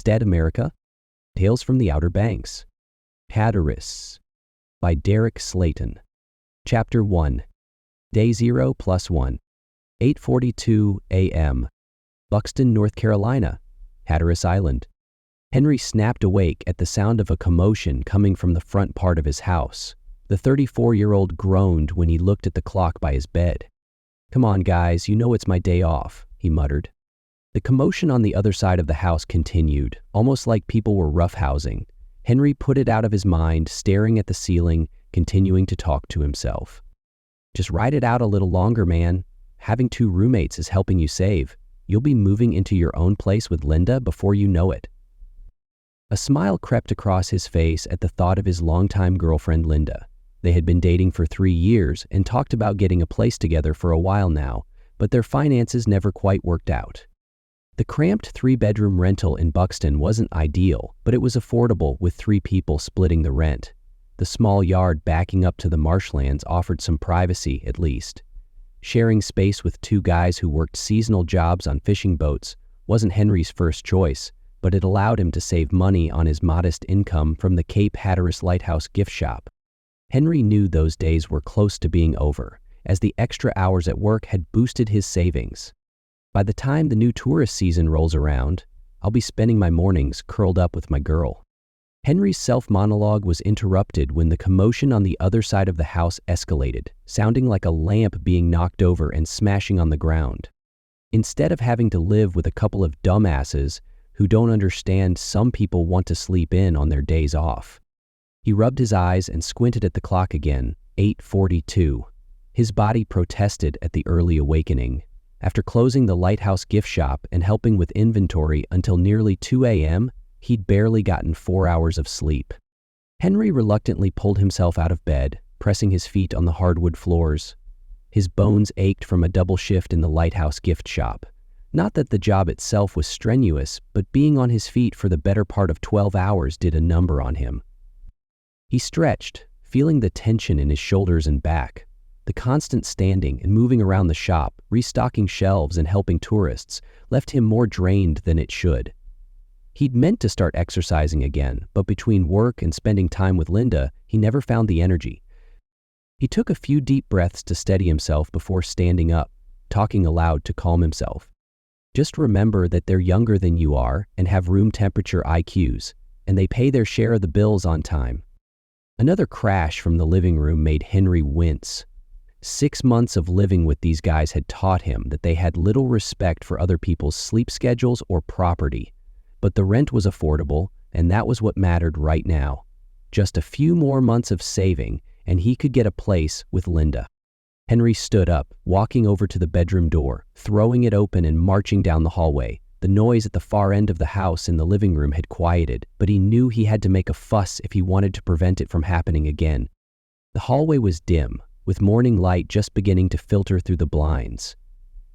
Dead America, Tales from the Outer Banks. Hatteras by Derek Slayton. Chapter 1. Day 0 + 1. 8:42 a.m. Buxton, North Carolina, Hatteras Island. Henry snapped awake at the sound of a commotion coming from the front part of his house. The 34-year-old groaned when he looked at the clock by his bed. "Come on, guys, you know it's my day off," he muttered. The commotion on the other side of the house continued, almost like people were roughhousing. Henry put it out of his mind, staring at the ceiling, continuing to talk to himself. "Just ride it out a little longer, man. Having 2 roommates is helping you save. You'll be moving into your own place with Linda before you know it." A smile crept across his face at the thought of his longtime girlfriend Linda. They had been dating for 3 years and talked about getting a place together for a while now, but their finances never quite worked out. The cramped 3-bedroom rental in Buxton wasn't ideal, but it was affordable with 3 people splitting the rent. The small yard backing up to the marshlands offered some privacy, at least. Sharing space with 2 guys who worked seasonal jobs on fishing boats wasn't Henry's first choice, but it allowed him to save money on his modest income from the Cape Hatteras Lighthouse gift shop. Henry knew those days were close to being over, as the extra hours at work had boosted his savings. By the time the new tourist season rolls around, I'll be spending my mornings curled up with my girl. Henry's self-monologue was interrupted when the commotion on the other side of the house escalated, sounding like a lamp being knocked over and smashing on the ground. Instead of having to live with a couple of dumbasses who don't understand some people want to sleep in on their days off. He rubbed his eyes and squinted at the clock again, 8:42. His body protested at the early awakening. After closing the lighthouse gift shop and helping with inventory until nearly 2 a.m., he'd barely gotten 4 hours of sleep. Henry reluctantly pulled himself out of bed, pressing his feet on the hardwood floors. His bones ached from a double shift in the lighthouse gift shop. Not that the job itself was strenuous, but being on his feet for the better part of 12 hours did a number on him. He stretched, feeling the tension in his shoulders and back. The constant standing and moving around the shop, restocking shelves and helping tourists, left him more drained than it should. He'd meant to start exercising again, but between work and spending time with Linda, he never found the energy. He took a few deep breaths to steady himself before standing up, talking aloud to calm himself. "Just remember that they're younger than you are and have room temperature IQs, and they pay their share of the bills on time." Another crash from the living room made Henry wince. 6 months of living with these guys had taught him that they had little respect for other people's sleep schedules or property. But the rent was affordable, and that was what mattered right now. Just a few more months of saving, and he could get a place with Linda. Henry stood up, walking over to the bedroom door, throwing it open and marching down the hallway. The noise at the far end of the house in the living room had quieted, but he knew he had to make a fuss if he wanted to prevent it from happening again. The hallway was dim, with morning light just beginning to filter through the blinds.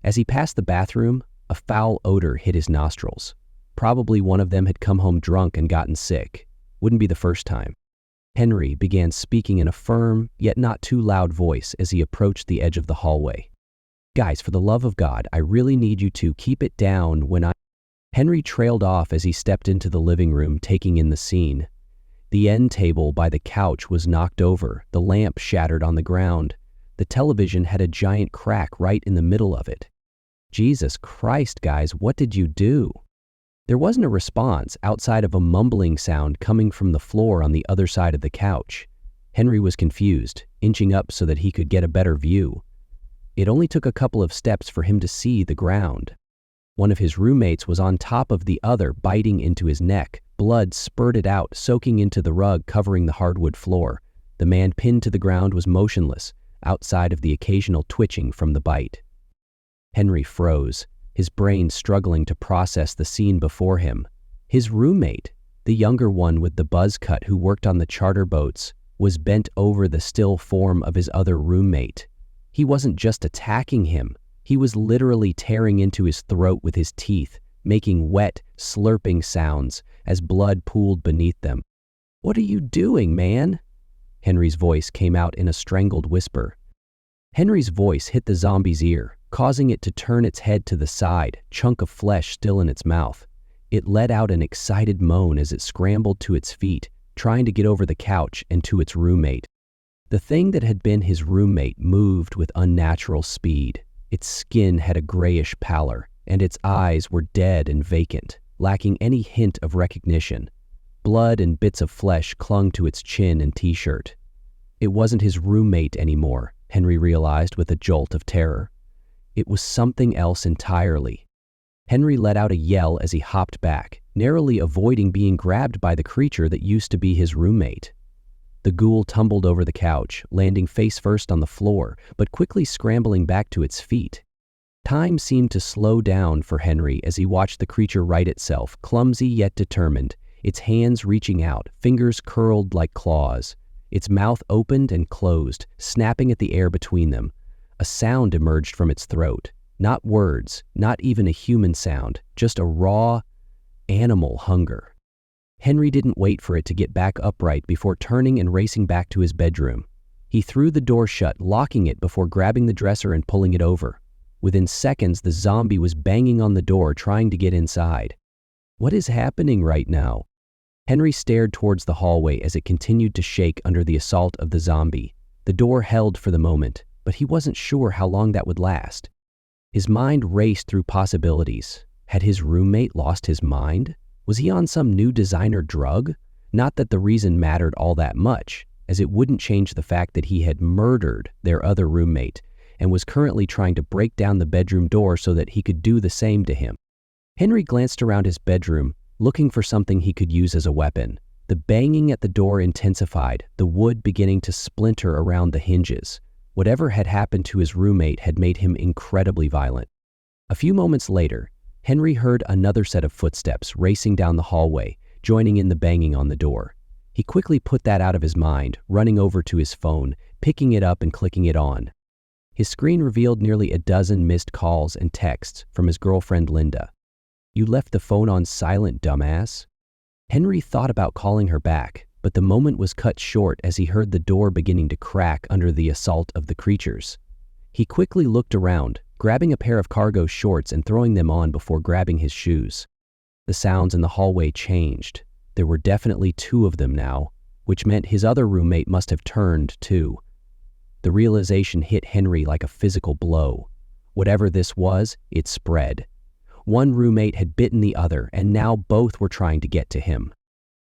As he passed the bathroom, a foul odor hit his nostrils. Probably one of them had come home drunk and gotten sick. Wouldn't be the first time. Henry began speaking in a firm, yet not too loud voice as he approached the edge of the hallway. "Guys, for the love of God, I really need you to keep it down when I..." Henry trailed off as he stepped into the living room, taking in the scene. The end table by the couch was knocked over, the lamp shattered on the ground. The television had a giant crack right in the middle of it. "Jesus Christ, guys, what did you do?" There wasn't a response outside of a mumbling sound coming from the floor on the other side of the couch. Henry was confused, inching up so that he could get a better view. It only took a couple of steps for him to see the ground. One of his roommates was on top of the other, biting into his neck. Blood spurted out, soaking into the rug covering the hardwood floor. The man pinned to the ground was motionless, outside of the occasional twitching from the bite. Henry froze, his brain struggling to process the scene before him. His roommate, the younger one with the buzz cut who worked on the charter boats, was bent over the still form of his other roommate. He wasn't just attacking him, he was literally tearing into his throat with his teeth, making wet, slurping sounds as blood pooled beneath them. "What are you doing, man?" Henry's voice came out in a strangled whisper. Henry's voice hit the zombie's ear, causing it to turn its head to the side, chunk of flesh still in its mouth. It let out an excited moan as it scrambled to its feet, trying to get over the couch and to its roommate. The thing that had been his roommate moved with unnatural speed. Its skin had a grayish pallor, and its eyes were dead and vacant, lacking any hint of recognition. Blood and bits of flesh clung to its chin and t-shirt. It wasn't his roommate anymore, Henry realized with a jolt of terror. It was something else entirely. Henry let out a yell as he hopped back, narrowly avoiding being grabbed by the creature that used to be his roommate. The ghoul tumbled over the couch, landing face first on the floor, but quickly scrambling back to its feet. Time seemed to slow down for Henry as he watched the creature right itself, clumsy yet determined, its hands reaching out, fingers curled like claws. Its mouth opened and closed, snapping at the air between them. A sound emerged from its throat. Not words, not even a human sound, just a raw, animal hunger. Henry didn't wait for it to get back upright before turning and racing back to his bedroom. He threw the door shut, locking it before grabbing the dresser and pulling it over. Within seconds, the zombie was banging on the door, trying to get inside. What is happening right now? Henry stared towards the hallway as it continued to shake under the assault of the zombie. The door held for the moment, but he wasn't sure how long that would last. His mind raced through possibilities. Had his roommate lost his mind? Was he on some new designer drug? Not that the reason mattered all that much, as it wouldn't change the fact that he had murdered their other roommate and was currently trying to break down the bedroom door so that he could do the same to him. Henry glanced around his bedroom, looking for something he could use as a weapon. The banging at the door intensified, the wood beginning to splinter around the hinges. Whatever had happened to his roommate had made him incredibly violent. A few moments later, Henry heard another set of footsteps racing down the hallway, joining in the banging on the door. He quickly put that out of his mind, running over to his phone, picking it up and clicking it on. His screen revealed nearly a dozen missed calls and texts from his girlfriend Linda. "You left the phone on silent, dumbass." Henry thought about calling her back, but the moment was cut short as he heard the door beginning to crack under the assault of the creatures. He quickly looked around, grabbing a pair of cargo shorts and throwing them on before grabbing his shoes. The sounds in the hallway changed. There were definitely two of them now, which meant his other roommate must have turned too. The realization hit Henry like a physical blow. Whatever this was, it spread. One roommate had bitten the other, and now both were trying to get to him.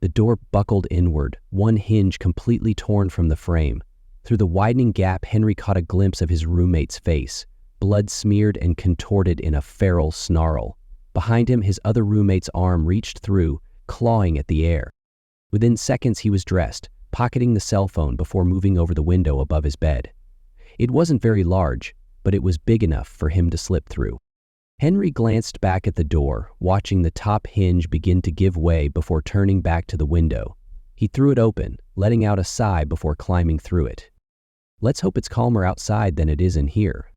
The door buckled inward, one hinge completely torn from the frame. Through the widening gap, Henry caught a glimpse of his roommate's face, blood smeared and contorted in a feral snarl. Behind him, his other roommate's arm reached through, clawing at the air. Within seconds, he was dressed, pocketing the cell phone before moving over the window above his bed. It wasn't very large, but it was big enough for him to slip through. Henry glanced back at the door, watching the top hinge begin to give way before turning back to the window. He threw it open, letting out a sigh before climbing through it. Let's hope it's calmer outside than it is in here.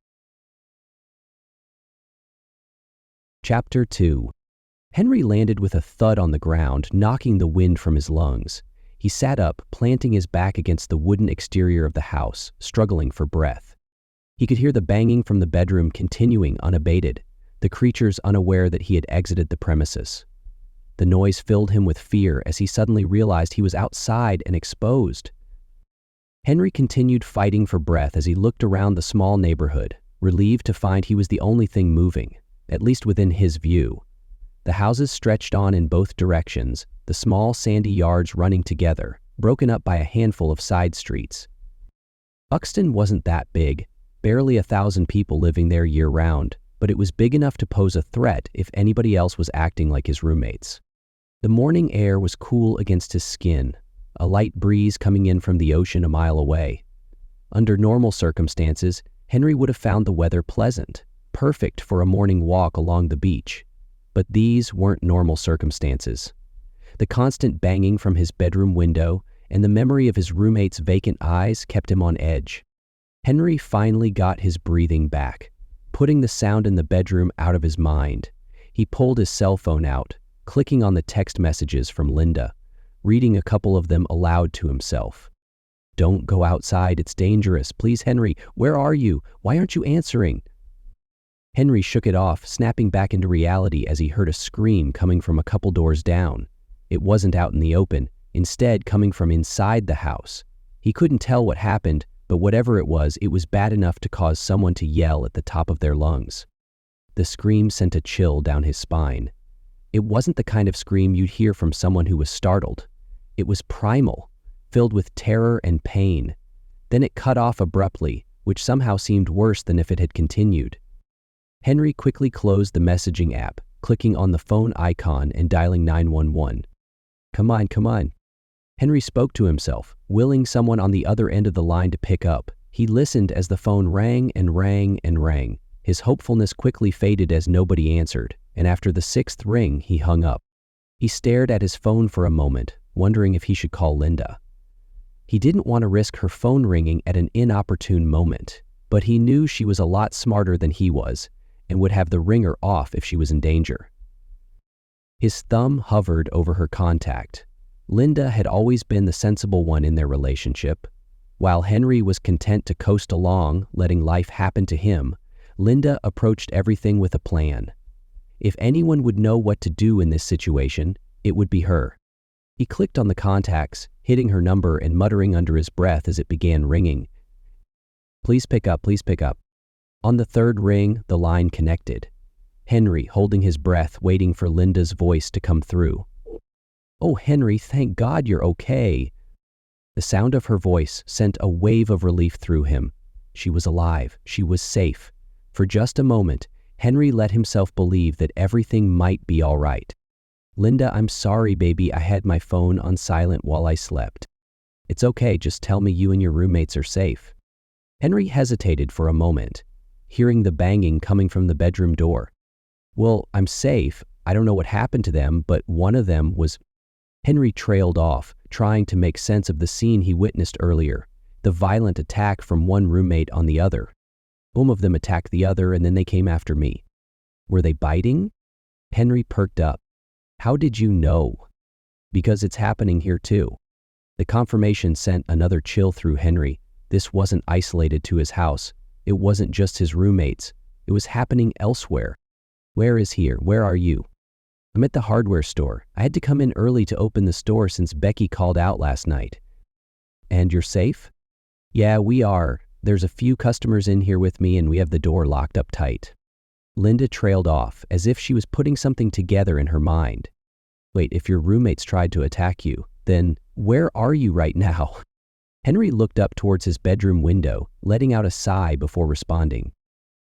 Chapter 2. Henry landed with a thud on the ground, knocking the wind from his lungs. He sat up, planting his back against the wooden exterior of the house, struggling for breath. He could hear the banging from the bedroom continuing unabated, the creatures unaware that he had exited the premises. The noise filled him with fear as he suddenly realized he was outside and exposed. Henry continued fighting for breath as he looked around the small neighborhood, relieved to find he was the only thing moving, at least within his view. The houses stretched on in both directions, the small sandy yards running together, broken up by a handful of side streets. Uxton wasn't that big, barely 1,000 people living there year-round, but it was big enough to pose a threat if anybody else was acting like his roommates. The morning air was cool against his skin, a light breeze coming in from the ocean a mile away. Under normal circumstances, Henry would have found the weather pleasant, perfect for a morning walk along the beach. But these weren't normal circumstances. The constant banging from his bedroom window and the memory of his roommate's vacant eyes kept him on edge. Henry finally got his breathing back, putting the sound in the bedroom out of his mind. He pulled his cell phone out, clicking on the text messages from Linda, reading a couple of them aloud to himself. "Don't go outside, it's dangerous. Please, Henry, where are you? Why aren't you answering?" Henry shook it off, snapping back into reality as he heard a scream coming from a couple doors down. It wasn't out in the open, instead coming from inside the house. He couldn't tell what happened, but whatever it was bad enough to cause someone to yell at the top of their lungs. The scream sent a chill down his spine. It wasn't the kind of scream you'd hear from someone who was startled. It was primal, filled with terror and pain. Then it cut off abruptly, which somehow seemed worse than if it had continued. Henry quickly closed the messaging app, clicking on the phone icon and dialing 911. Come on. Henry spoke to himself, willing someone on the other end of the line to pick up. He listened as the phone rang and rang and rang. His hopefulness quickly faded as nobody answered, and after the 6th ring, he hung up. He stared at his phone for a moment, wondering if he should call Linda. He didn't want to risk her phone ringing at an inopportune moment, but he knew she was a lot smarter than he was and would have the ringer off if she was in danger. His thumb hovered over her contact. Linda had always been the sensible one in their relationship. While Henry was content to coast along, letting life happen to him, Linda approached everything with a plan. If anyone would know what to do in this situation, it would be her. He clicked on the contacts, hitting her number and muttering under his breath as it began ringing. Please pick up. On the 3rd ring, the line connected. Henry, holding his breath, waiting for Linda's voice to come through. Oh, Henry, thank God you're okay. The sound of her voice sent a wave of relief through him. She was alive. She was safe. For just a moment, Henry let himself believe that everything might be all right. Linda, I'm sorry, baby. I had my phone on silent while I slept. It's okay. Just tell me you and your roommates are safe. Henry hesitated for a moment, hearing the banging coming from the bedroom door. Well, I'm safe. I don't know what happened to them, but one of them was... Henry trailed off, trying to make sense of the scene he witnessed earlier, the violent attack from one roommate on the other. Both of them attacked the other, and then they came after me. Were they biting? Henry perked up. How did you know? Because it's happening here too. The confirmation sent another chill through Henry. This wasn't isolated to his house. It wasn't just his roommates. It was happening elsewhere. Where is here? Where are you? I'm at the hardware store. I had to come in early to open the store since Becky called out last night. And you're safe? Yeah, we are. There's a few customers in here with me and we have the door locked up tight. Linda trailed off, as if she was putting something together in her mind. Wait, if your roommates tried to attack you, then where are you right now? Henry looked up towards his bedroom window, letting out a sigh before responding.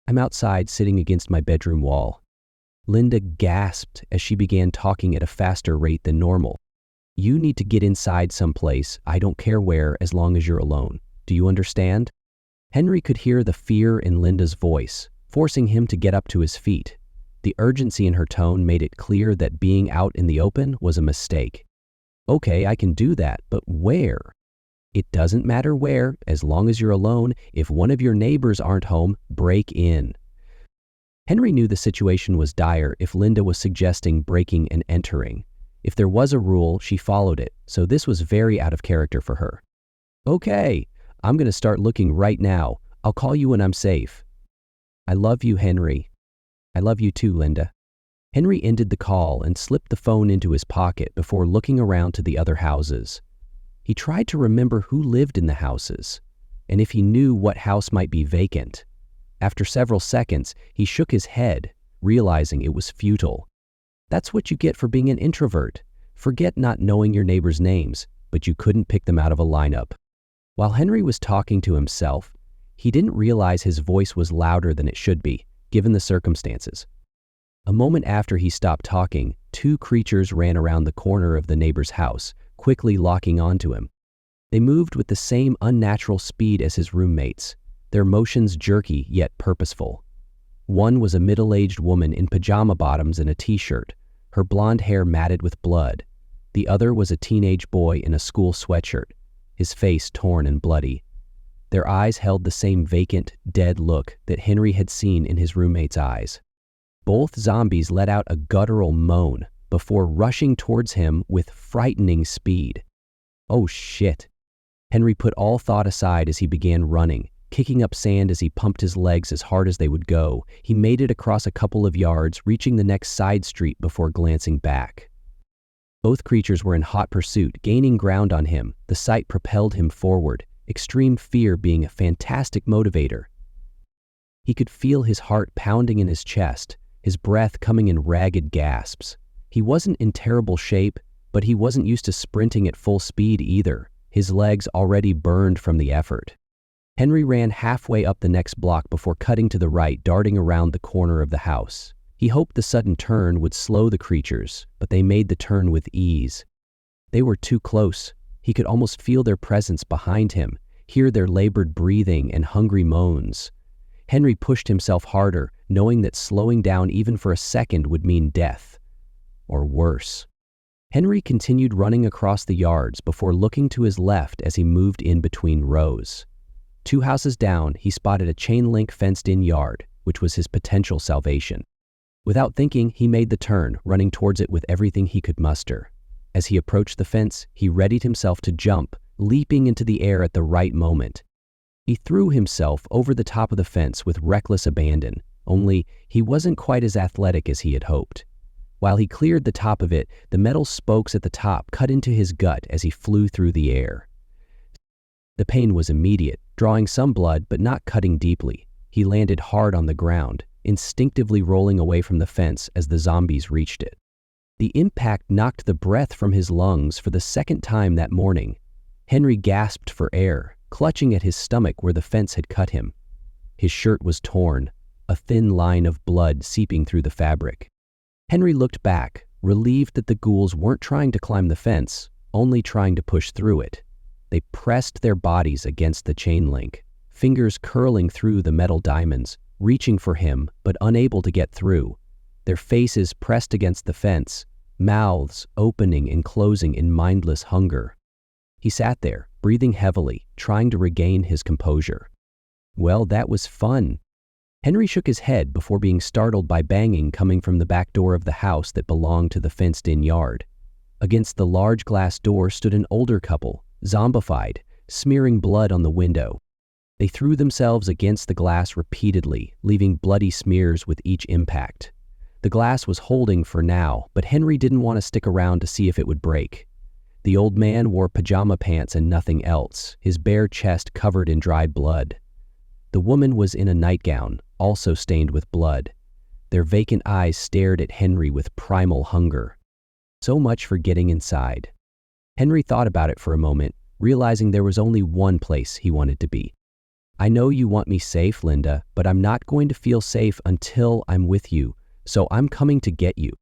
I'm outside sitting against my bedroom wall. Linda gasped as she began talking at a faster rate than normal. You need to get inside someplace, I don't care where, as long as you're alone. Do you understand? Henry could hear the fear in Linda's voice, forcing him to get up to his feet. The urgency in her tone made it clear that being out in the open was a mistake. Okay, I can do that, but where? It doesn't matter where, as long as you're alone. If one of your neighbors aren't home, break in. Henry knew the situation was dire if Linda was suggesting breaking and entering. If there was a rule, she followed it, so this was very out of character for her. Okay, I'm going to start looking right now. I'll call you when I'm safe. I love you, Henry. I love you too, Linda. Henry ended the call and slipped the phone into his pocket before looking around to the other houses. He tried to remember who lived in the houses, and if he knew what house might be vacant. After several seconds, he shook his head, realizing it was futile. That's what you get for being an introvert. Forget not knowing your neighbors' names, but you couldn't pick them out of a lineup. While Henry was talking to himself, he didn't realize his voice was louder than it should be, given the circumstances. A moment after he stopped talking, 2 creatures ran around the corner of the neighbor's house, quickly locking onto him. They moved with the same unnatural speed as his roommates, their motions jerky yet purposeful. One was a middle-aged woman in pajama bottoms and a t-shirt, her blonde hair matted with blood. The other was a teenage boy in a school sweatshirt, his face torn and bloody. Their eyes held the same vacant, dead look that Henry had seen in his roommate's eyes. Both zombies let out a guttural moan before rushing towards him with frightening speed. Oh shit. Henry put all thought aside as he began running, kicking up sand as he pumped his legs as hard as they would go. He made it across a couple of yards, reaching the next side street before glancing back. Both creatures were in hot pursuit, gaining ground on him. The sight propelled him forward, extreme fear being a fantastic motivator. He could feel his heart pounding in his chest, his breath coming in ragged gasps. He wasn't in terrible shape, but he wasn't used to sprinting at full speed either. His legs already burned from the effort. Henry ran halfway up the next block before cutting to the right, darting around the corner of the house. He hoped the sudden turn would slow the creatures, but they made the turn with ease. They were too close. He could almost feel their presence behind him, hear their labored breathing and hungry moans. Henry pushed himself harder, knowing that slowing down even for a second would mean death. Or worse. Henry continued running across the yards before looking to his left as he moved in between rows. 2 houses down, he spotted a chain-link fenced-in yard, which was his potential salvation. Without thinking, he made the turn, running towards it with everything he could muster. As he approached the fence, he readied himself to jump, leaping into the air at the right moment. He threw himself over the top of the fence with reckless abandon, only he wasn't quite as athletic as he had hoped. While he cleared the top of it, the metal spokes at the top cut into his gut as he flew through the air. The pain was immediate, drawing some blood but not cutting deeply. He landed hard on the ground, instinctively rolling away from the fence as the zombies reached it. The impact knocked the breath from his lungs for the second time that morning. Henry gasped for air, clutching at his stomach where the fence had cut him. His shirt was torn, a thin line of blood seeping through the fabric. Henry looked back, relieved that the ghouls weren't trying to climb the fence, only trying to push through it. They pressed their bodies against the chain link, fingers curling through the metal diamonds, reaching for him but unable to get through. Their faces pressed against the fence, mouths opening and closing in mindless hunger. He sat there, breathing heavily, trying to regain his composure. Well, that was fun. Henry shook his head before being startled by banging coming from the back door of the house that belonged to the fenced-in yard. Against the large glass door stood an older couple, zombified, smearing blood on the window. They threw themselves against the glass repeatedly, leaving bloody smears with each impact. The glass was holding for now, but Henry didn't want to stick around to see if it would break. The old man wore pajama pants and nothing else, his bare chest covered in dried blood. The woman was in a nightgown, also stained with blood. Their vacant eyes stared at Henry with primal hunger. So much for getting inside. Henry thought about it for a moment, realizing there was only one place he wanted to be. I know you want me safe, Linda, but I'm not going to feel safe until I'm with you, so I'm coming to get you.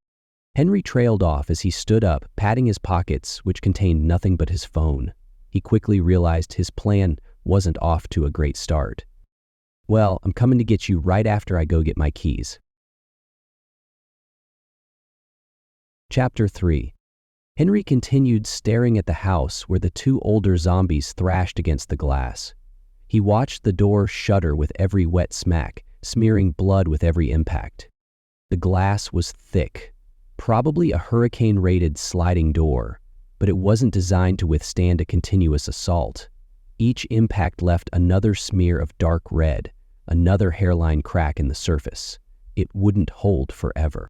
Henry trailed off as he stood up, patting his pockets, which contained nothing but his phone. He quickly realized his plan wasn't off to a great start. Well, I'm coming to get you right after I go get my keys. Chapter 3. Henry continued staring at the house where the 2 older zombies thrashed against the glass. He watched the door shudder with every wet smack, smearing blood with every impact. The glass was thick, probably a hurricane-rated sliding door, but it wasn't designed to withstand a continuous assault. Each impact left another smear of dark red, another hairline crack in the surface. It wouldn't hold forever.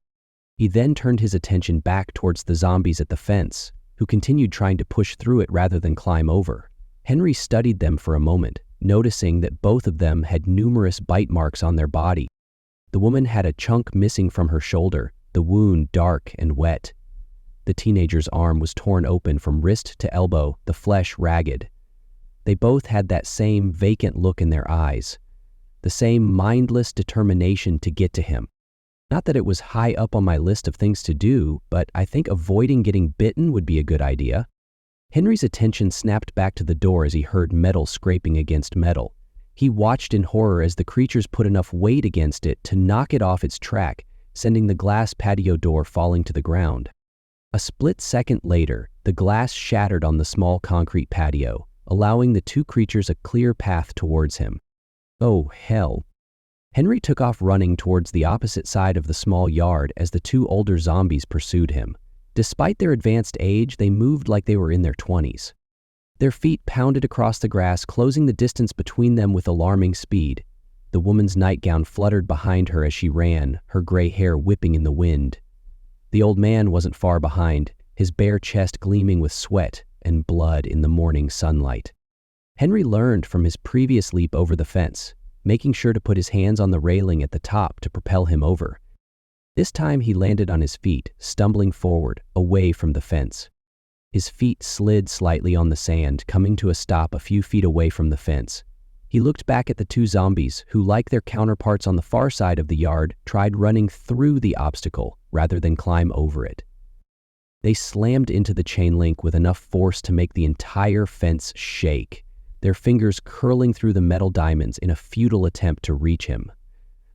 He then turned his attention back towards the zombies at the fence, who continued trying to push through it rather than climb over. Henry studied them for a moment, noticing that both of them had numerous bite marks on their body. The woman had a chunk missing from her shoulder, the wound dark and wet. The teenager's arm was torn open from wrist to elbow, the flesh ragged. They both had that same vacant look in their eyes, the same mindless determination to get to him. Not that it was high up on my list of things to do, but I think avoiding getting bitten would be a good idea. Henry's attention snapped back to the door as he heard metal scraping against metal. He watched in horror as the creatures put enough weight against it to knock it off its track, sending the glass patio door falling to the ground. A split second later, the glass shattered on the small concrete patio, allowing the 2 creatures a clear path towards him. Oh, hell. Henry took off running towards the opposite side of the small yard as the 2 older zombies pursued him. Despite their advanced age, they moved like they were in their 20s. Their feet pounded across the grass, closing the distance between them with alarming speed. The woman's nightgown fluttered behind her as she ran, her gray hair whipping in the wind. The old man wasn't far behind, his bare chest gleaming with sweat and blood in the morning sunlight. Henry learned from his previous leap over the fence, making sure to put his hands on the railing at the top to propel him over. This time he landed on his feet, stumbling forward, away from the fence. His feet slid slightly on the sand, coming to a stop a few feet away from the fence. He looked back at the two zombies who, like their counterparts on the far side of the yard, tried running through the obstacle rather than climb over it. They slammed into the chain link with enough force to make the entire fence shake, their fingers curling through the metal diamonds in a futile attempt to reach him.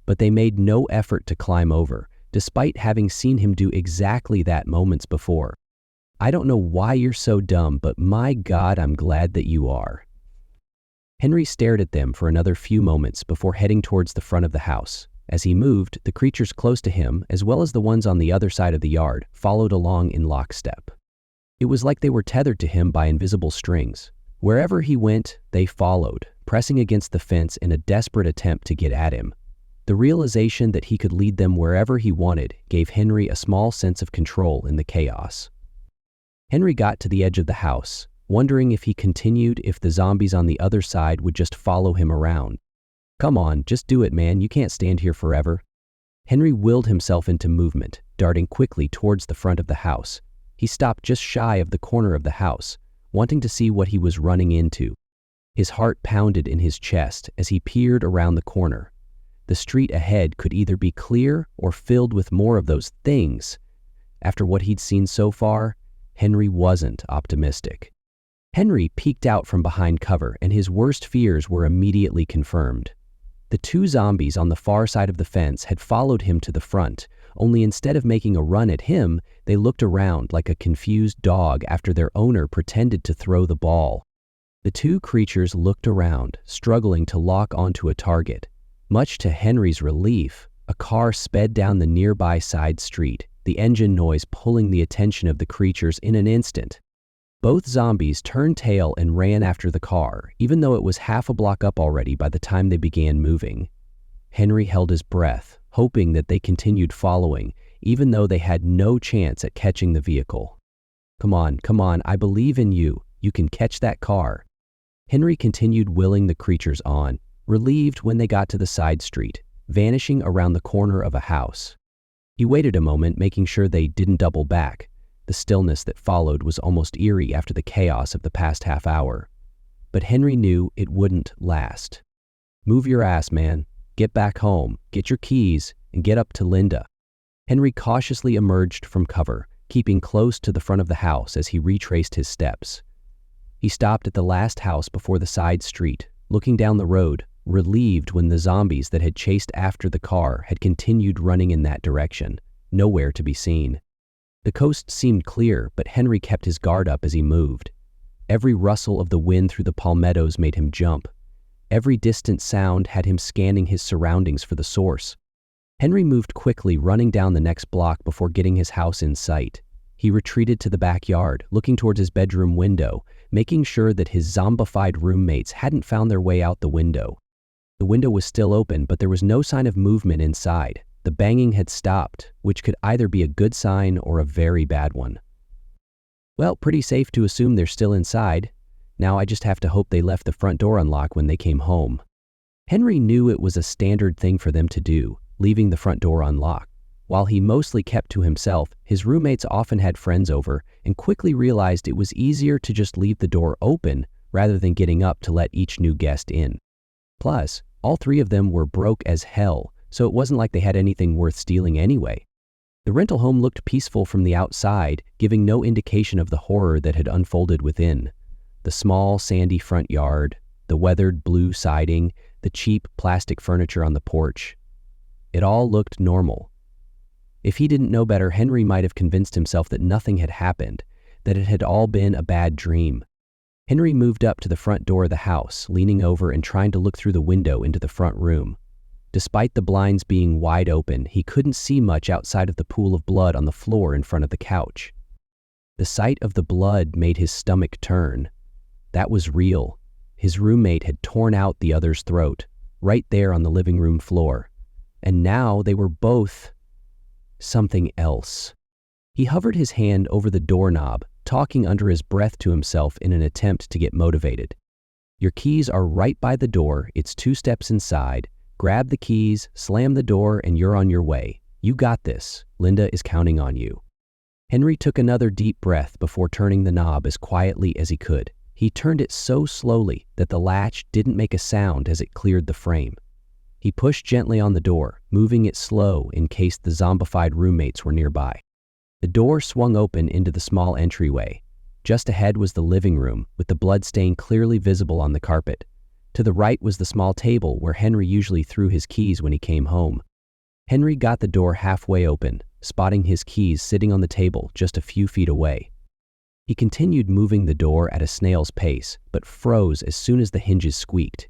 But they made no effort to climb over, despite having seen him do exactly that moments before. "I don't know why you're so dumb, but my God, I'm glad that you are." Henry stared at them for another few moments before heading towards the front of the house. As he moved, the creatures close to him, as well as the ones on the other side of the yard, followed along in lockstep. It was like they were tethered to him by invisible strings. Wherever he went, they followed, pressing against the fence in a desperate attempt to get at him. The realization that he could lead them wherever he wanted gave Henry a small sense of control in the chaos. Henry got to the edge of the house, wondering if the zombies on the other side would just follow him around. "Come on, just do it, man, you can't stand here forever." Henry willed himself into movement, darting quickly towards the front of the house. He stopped just shy of the corner of the house, wanting to see what he was running into. His heart pounded in his chest as he peered around the corner. The street ahead could either be clear or filled with more of those things. After what he'd seen so far, Henry wasn't optimistic. Henry peeked out from behind cover, and his worst fears were immediately confirmed. The two zombies on the far side of the fence had followed him to the front, only instead of making a run at him, they looked around like a confused dog after their owner pretended to throw the ball. The two creatures looked around, struggling to lock onto a target. Much to Henry's relief, a car sped down the nearby side street, the engine noise pulling the attention of the creatures in an instant. Both zombies turned tail and ran after the car, even though it was half a block up already by the time they began moving. Henry held his breath, hoping that they continued following, even though they had no chance at catching the vehicle. Come on, I believe in you. You can catch that car." Henry continued willing the creatures on, relieved when they got to the side street, vanishing around the corner of a house. He waited a moment, making sure they didn't double back. The stillness that followed was almost eerie after the chaos of the past half hour. But Henry knew it wouldn't last. "Move your ass, man. Get back home, get your keys, and get up to Linda." Henry cautiously emerged from cover, keeping close to the front of the house as he retraced his steps. He stopped at the last house before the side street, looking down the road, relieved when the zombies that had chased after the car had continued running in that direction, nowhere to be seen. The coast seemed clear, but Henry kept his guard up as he moved. Every rustle of the wind through the palmettos made him jump. Every distant sound had him scanning his surroundings for the source. Henry moved quickly, running down the next block before getting his house in sight. He retreated to the backyard, looking towards his bedroom window, making sure that his zombified roommates hadn't found their way out the window. The window was still open, but there was no sign of movement inside. The banging had stopped, which could either be a good sign or a very bad one. Well, pretty safe to assume they're still inside. Now I just have to hope they left the front door unlocked when they came home. Henry knew it was a standard thing for them to do, leaving the front door unlocked. While he mostly kept to himself, his roommates often had friends over and quickly realized it was easier to just leave the door open rather than getting up to let each new guest in. Plus, all three of them were broke as hell, so it wasn't like they had anything worth stealing anyway. The rental home looked peaceful from the outside, giving no indication of the horror that had unfolded within. The small, sandy front yard, the weathered blue siding, the cheap plastic furniture on the porch. It all looked normal. If he didn't know better, Henry might have convinced himself that nothing had happened, that it had all been a bad dream. Henry moved up to the front door of the house, leaning over and trying to look through the window into the front room. Despite the blinds being wide open, he couldn't see much outside of the pool of blood on the floor in front of the couch. The sight of the blood made his stomach turn. That was real. His roommate had torn out the other's throat, right there on the living room floor. And now they were both something else. He hovered his hand over the doorknob, talking under his breath to himself in an attempt to get motivated. Your keys are right by the door, it's 2 steps inside. Grab the keys, slam the door, and you're on your way. You got this. Linda is counting on you. Henry took another deep breath before turning the knob as quietly as he could. He turned it so slowly that the latch didn't make a sound as it cleared the frame. He pushed gently on the door, moving it slow in case the zombified roommates were nearby. The door swung open into the small entryway. Just ahead was the living room, with the blood stain clearly visible on the carpet. To the right was the small table where Henry usually threw his keys when he came home. Henry got the door halfway open, spotting his keys sitting on the table just a few feet away. He continued moving the door at a snail's pace, but froze as soon as the hinges squeaked.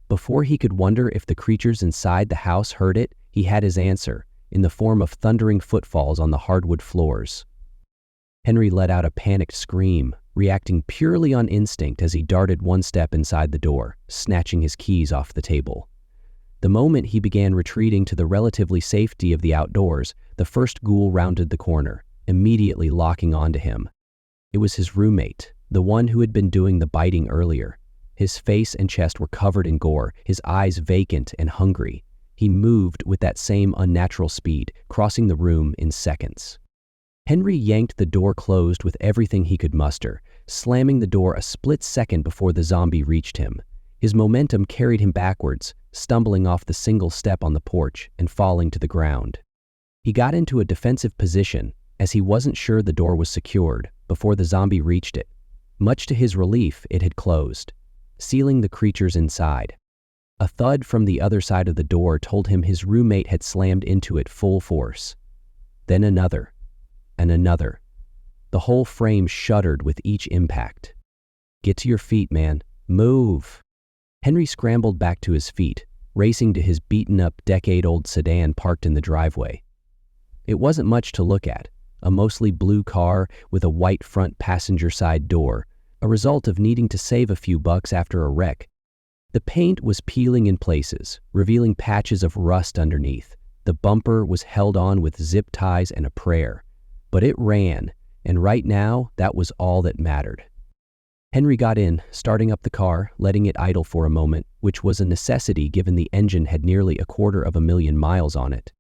Before he could wonder if the creatures inside the house heard it, he had his answer, in the form of thundering footfalls on the hardwood floors. Henry let out a panicked scream, reacting purely on instinct as he darted 1 step inside the door, snatching his keys off the table. The moment he began retreating to the relatively safety of the outdoors, the first ghoul rounded the corner, immediately locking onto him. It was his roommate, the one who had been doing the biting earlier. His face and chest were covered in gore, his eyes vacant and hungry. He moved with that same unnatural speed, crossing the room in seconds. Henry yanked the door closed with everything he could muster, slamming the door a split second before the zombie reached him. His momentum carried him backwards, stumbling off the single step on the porch and falling to the ground. He got into a defensive position, as he wasn't sure the door was secured, before the zombie reached it. Much to his relief, it had closed, sealing the creatures inside. A thud from the other side of the door told him his roommate had slammed into it full force. Then another, and another. The whole frame shuddered with each impact. Get to your feet, man. Move. Henry scrambled back to his feet, racing to his beaten-up decade-old sedan parked in the driveway. It wasn't much to look at, a mostly blue car with a white front passenger side door, a result of needing to save a few bucks after a wreck. The paint was peeling in places, revealing patches of rust underneath. The bumper was held on with zip ties and a prayer. But it ran, and right now, that was all that mattered. Henry got in, starting up the car, letting it idle for a moment, which was a necessity given the engine had nearly 250,000 miles on it.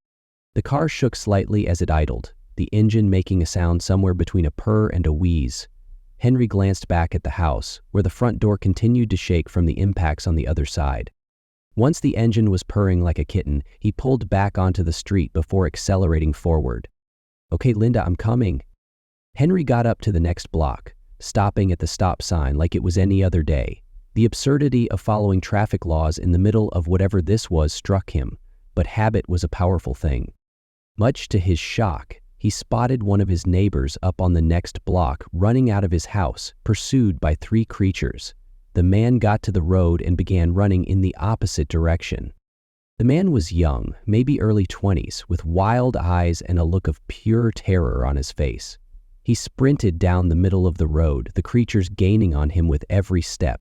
The car shook slightly as it idled, the engine making a sound somewhere between a purr and a wheeze. Henry glanced back at the house, where the front door continued to shake from the impacts on the other side. Once the engine was purring like a kitten, he pulled back onto the street before accelerating forward. Okay, Linda, I'm coming. Henry got up to the next block, stopping at the stop sign like it was any other day. The absurdity of following traffic laws in the middle of whatever this was struck him, but habit was a powerful thing. Much to his shock, he spotted one of his neighbors up on the next block running out of his house, pursued by 3 creatures. The man got to the road and began running in the opposite direction. The man was young, maybe early 20s, with wild eyes and a look of pure terror on his face. He sprinted down the middle of the road, the creatures gaining on him with every step.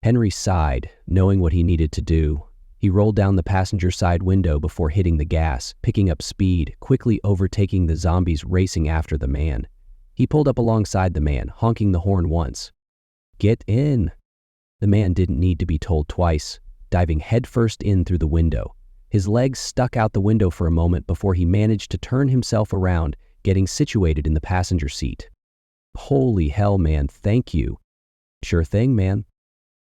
Henry sighed, knowing what he needed to do. He rolled down the passenger side window before hitting the gas, picking up speed, quickly overtaking the zombies racing after the man. He pulled up alongside the man, honking the horn once. Get in. The man didn't need to be told twice, diving headfirst in through the window. His legs stuck out the window for a moment before he managed to turn himself around, getting situated in the passenger seat. Holy hell, man, thank you. Sure thing, man.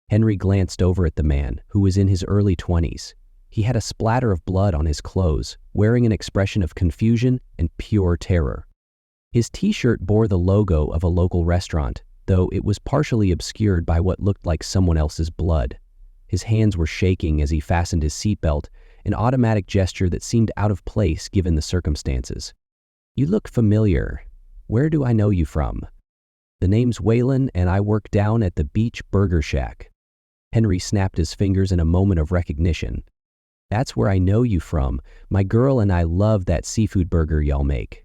Henry glanced over at the man, who was in his early 20s. He had a splatter of blood on his clothes, wearing an expression of confusion and pure terror. His t-shirt bore the logo of a local restaurant, though it was partially obscured by what looked like someone else's blood. His hands were shaking as he fastened his seatbelt, an automatic gesture that seemed out of place given the circumstances. You look familiar. Where do I know you from? The name's Waylon, and I work down at the Beach Burger Shack. Henry snapped his fingers in a moment of recognition. That's where I know you from. My girl and I love that seafood burger y'all make.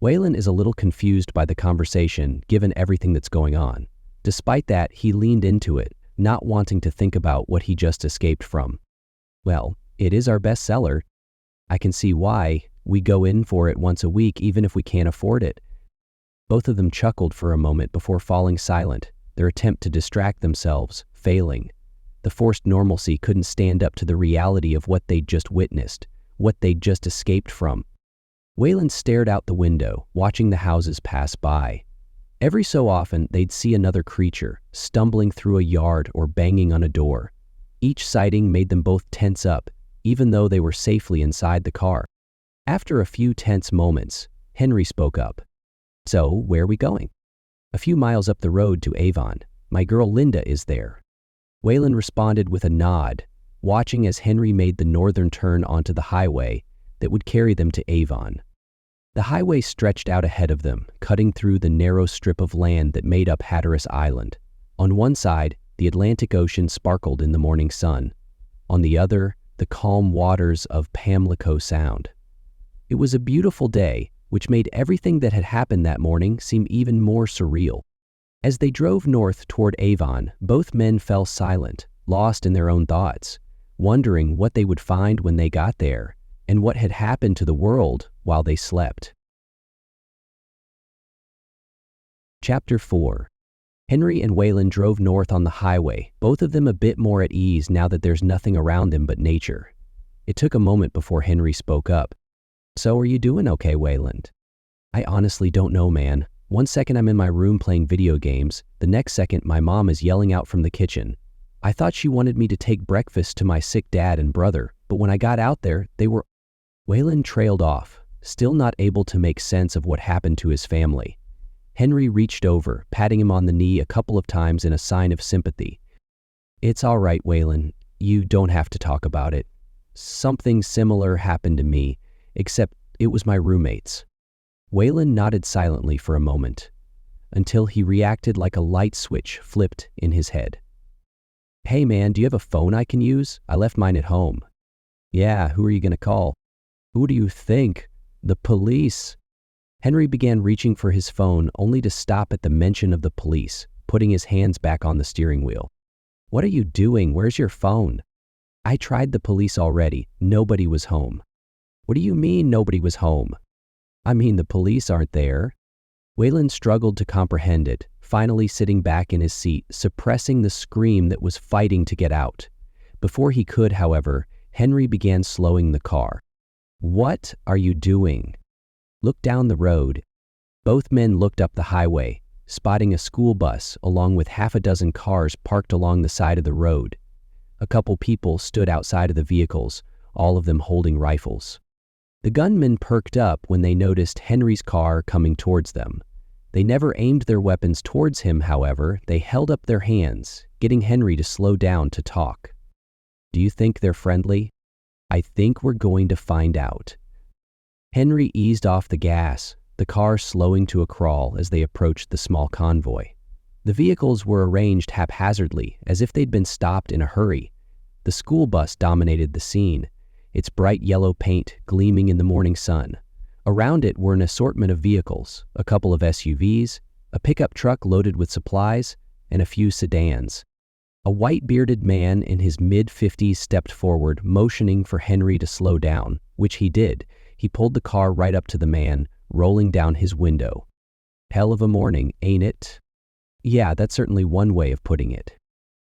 Waylon is a little confused by the conversation, given everything that's going on. Despite that, he leaned into it, not wanting to think about what he just escaped from. Well, it is our best seller. I can see why. We go in for it once a week even if we can't afford it. Both of them chuckled for a moment before falling silent, their attempt to distract themselves failing. The forced normalcy couldn't stand up to the reality of what they'd just witnessed, what they'd just escaped from. Waylon stared out the window, watching the houses pass by. Every so often, they'd see another creature, stumbling through a yard or banging on a door. Each sighting made them both tense up, even though they were safely inside the car. After a few tense moments, Henry spoke up. "So, where are we going?" "A few miles up the road to Avon. My girl Linda is there." Waylon responded with a nod, watching as Henry made the northern turn onto the highway that would carry them to Avon. The highway stretched out ahead of them, cutting through the narrow strip of land that made up Hatteras Island. On one side, the Atlantic Ocean sparkled in the morning sun. On the other, the calm waters of Pamlico Sound. It was a beautiful day, which made everything that had happened that morning seem even more surreal. As they drove north toward Avon, both men fell silent, lost in their own thoughts, wondering what they would find when they got there, and what had happened to the world while they slept. Chapter 4. Henry and Waylon drove north on the highway, both of them a bit more at ease now that there's nothing around them but nature. It took a moment before Henry spoke up. "So are you doing okay, Waylon?" "I honestly don't know, man. One second I'm in my room playing video games, the next second my mom is yelling out from the kitchen. I thought she wanted me to take breakfast to my sick dad and brother, but when I got out there, they were..." Waylon trailed off, still not able to make sense of what happened to his family. Henry reached over, patting him on the knee a couple of times in a sign of sympathy. "It's all right, Waylon. You don't have to talk about it. Something similar happened to me, except it was my roommates." Waylon nodded silently for a moment, until he reacted like a light switch flipped in his head. "Hey man, do you have a phone I can use? I left mine at home." "Yeah, who are you gonna call?" "Who do you think? The police." Henry began reaching for his phone only to stop at the mention of the police, putting his hands back on the steering wheel. "What are you doing? Where's your phone?" "I tried the police already. Nobody was home." "What do you mean nobody was home?" "I mean the police aren't there." Waylon struggled to comprehend it, finally sitting back in his seat, suppressing the scream that was fighting to get out. Before he could, however, Henry began slowing the car. "What are you doing?" "Look down the road." Both men looked up the highway, spotting a school bus along with half a dozen cars parked along the side of the road. A couple people stood outside of the vehicles, all of them holding rifles. The gunmen perked up when they noticed Henry's car coming towards them. They never aimed their weapons towards him, however. They held up their hands, getting Henry to slow down to talk. "Do you think they're friendly?" "I think we're going to find out." Henry eased off the gas, the car slowing to a crawl as they approached the small convoy. The vehicles were arranged haphazardly, as if they'd been stopped in a hurry. The school bus dominated the scene, its bright yellow paint gleaming in the morning sun. Around it were an assortment of vehicles, a couple of SUVs, a pickup truck loaded with supplies, and a few sedans. A white-bearded man in his mid-50s stepped forward, motioning for Henry to slow down, which he did. He pulled the car right up to the man, rolling down his window. "Hell of a morning, ain't it?" "Yeah, that's certainly one way of putting it."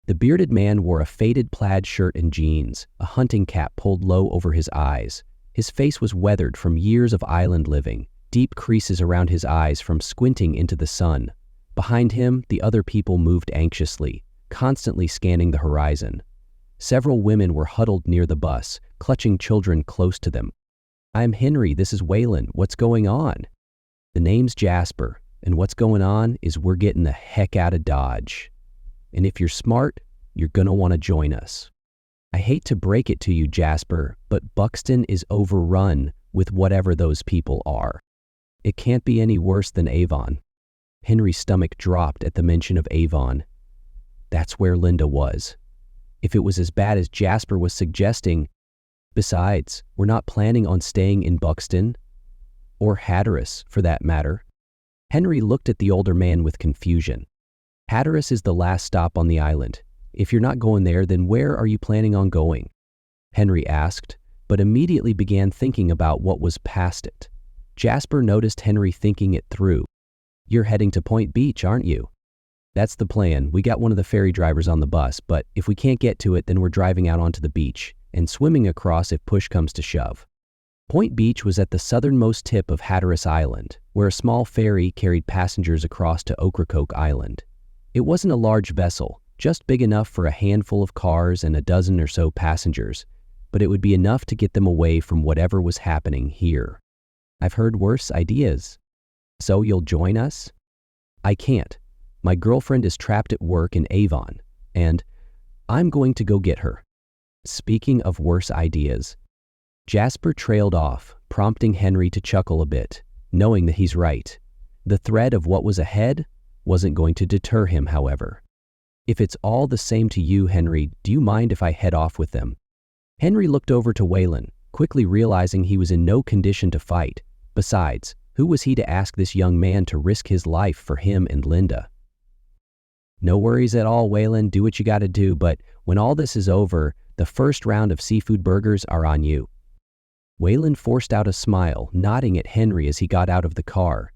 The bearded man wore a faded plaid shirt and jeans, a hunting cap pulled low over his eyes. His face was weathered from years of island living, deep creases around his eyes from squinting into the sun. Behind him, the other people moved anxiously, constantly scanning the horizon. Several women were huddled near the bus, clutching children close to them. "I'm Henry, this is Waylon, what's going on?" "The name's Jasper, and what's going on is we're getting the heck out of Dodge. And if you're smart, you're gonna want to join us." "I hate to break it to you, Jasper, but Buxton is overrun with whatever those people are. It can't be any worse than Avon." Henry's stomach dropped at the mention of Avon. That's where Linda was. If it was as bad as Jasper was suggesting. Besides, we're not planning on staying in Buxton. Or Hatteras, for that matter. Henry looked at the older man with confusion. Hatteras is the last stop on the island. If you're not going there, then where are you planning on going? Henry asked, but immediately began thinking about what was past it. Jasper noticed Henry thinking it through. You're heading to Point Beach, aren't you? That's the plan. We got one of the ferry drivers on the bus, but if we can't get to it, then we're driving out onto the beach and swimming across if push comes to shove. Point Beach was at the southernmost tip of Hatteras Island, where a small ferry carried passengers across to Ocracoke Island. It wasn't a large vessel, just big enough for a handful of cars and a dozen or so passengers, but it would be enough to get them away from whatever was happening here. I've heard worse ideas. So you'll join us? I can't. My girlfriend is trapped at work in Avon, and I'm going to go get her. Speaking of worse ideas, Jasper trailed off, prompting Henry to chuckle a bit, knowing that he's right. The threat of what was ahead wasn't going to deter him, however. If it's all the same to you, Henry, do you mind if I head off with them? Henry looked over to Waylon, quickly realizing he was in no condition to fight. Besides, who was he to ask this young man to risk his life for him and Linda? No worries at all, Waylon. Do what you gotta do, but when all this is over, the first round of seafood burgers are on you. Waylon forced out a smile, nodding at Henry as he got out of the car.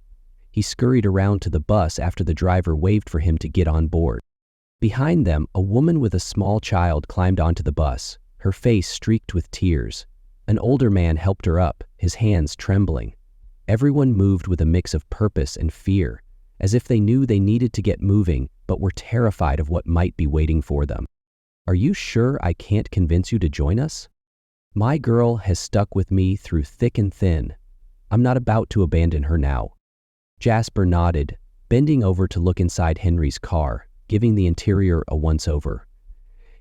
He scurried around to the bus after the driver waved for him to get on board. Behind them, a woman with a small child climbed onto the bus, her face streaked with tears. An older man helped her up, his hands trembling. Everyone moved with a mix of purpose and fear, as if they knew they needed to get moving, but were terrified of what might be waiting for them. Are you sure I can't convince you to join us? My girl has stuck with me through thick and thin. I'm not about to abandon her now. Jasper nodded, bending over to look inside Henry's car, giving the interior a once-over.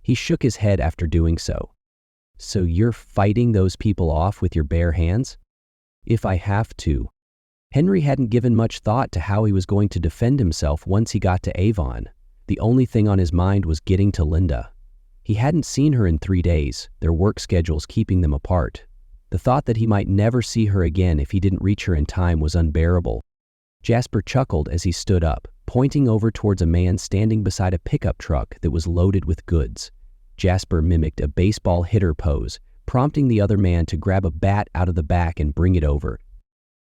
He shook his head after doing so. So you're fighting those people off with your bare hands? If I have to. Henry hadn't given much thought to how he was going to defend himself once he got to Avon. The only thing on his mind was getting to Linda. He hadn't seen her in 3 days, their work schedules keeping them apart. The thought that he might never see her again if he didn't reach her in time was unbearable. Jasper chuckled as he stood up, pointing over towards a man standing beside a pickup truck that was loaded with goods. Jasper mimicked a baseball hitter pose, prompting the other man to grab a bat out of the back and bring it over.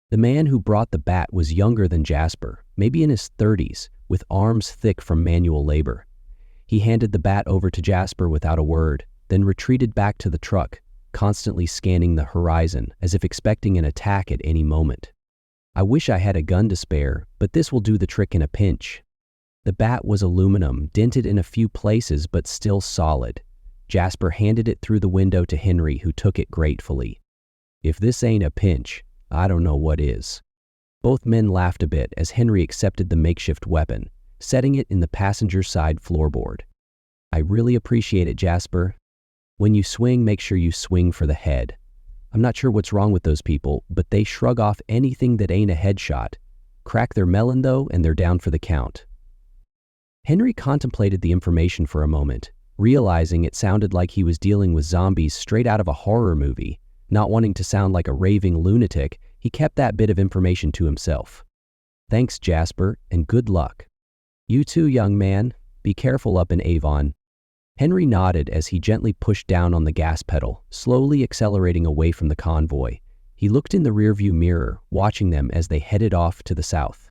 The man who brought the bat was younger than Jasper, maybe in his 30s, with arms thick from manual labor. He handed the bat over to Jasper without a word, then retreated back to the truck, constantly scanning the horizon as if expecting an attack at any moment. I wish I had a gun to spare, but this will do the trick in a pinch. The bat was aluminum, dented in a few places but still solid. Jasper handed it through the window to Henry, who took it gratefully. If this ain't a pinch, I don't know what is. Both men laughed a bit as Henry accepted the makeshift weapon, setting it in the passenger side floorboard. I really appreciate it, Jasper. When you swing, make sure you swing for the head. I'm not sure what's wrong with those people, but they shrug off anything that ain't a headshot. Crack their melon, though, and they're down for the count. Henry contemplated the information for a moment, realizing it sounded like he was dealing with zombies straight out of a horror movie. Not wanting to sound like a raving lunatic, he kept that bit of information to himself. Thanks, Jasper, and good luck. You too, young man. Be careful up in Avon. Henry nodded as he gently pushed down on the gas pedal, slowly accelerating away from the convoy. He looked in the rearview mirror, watching them as they headed off to the south.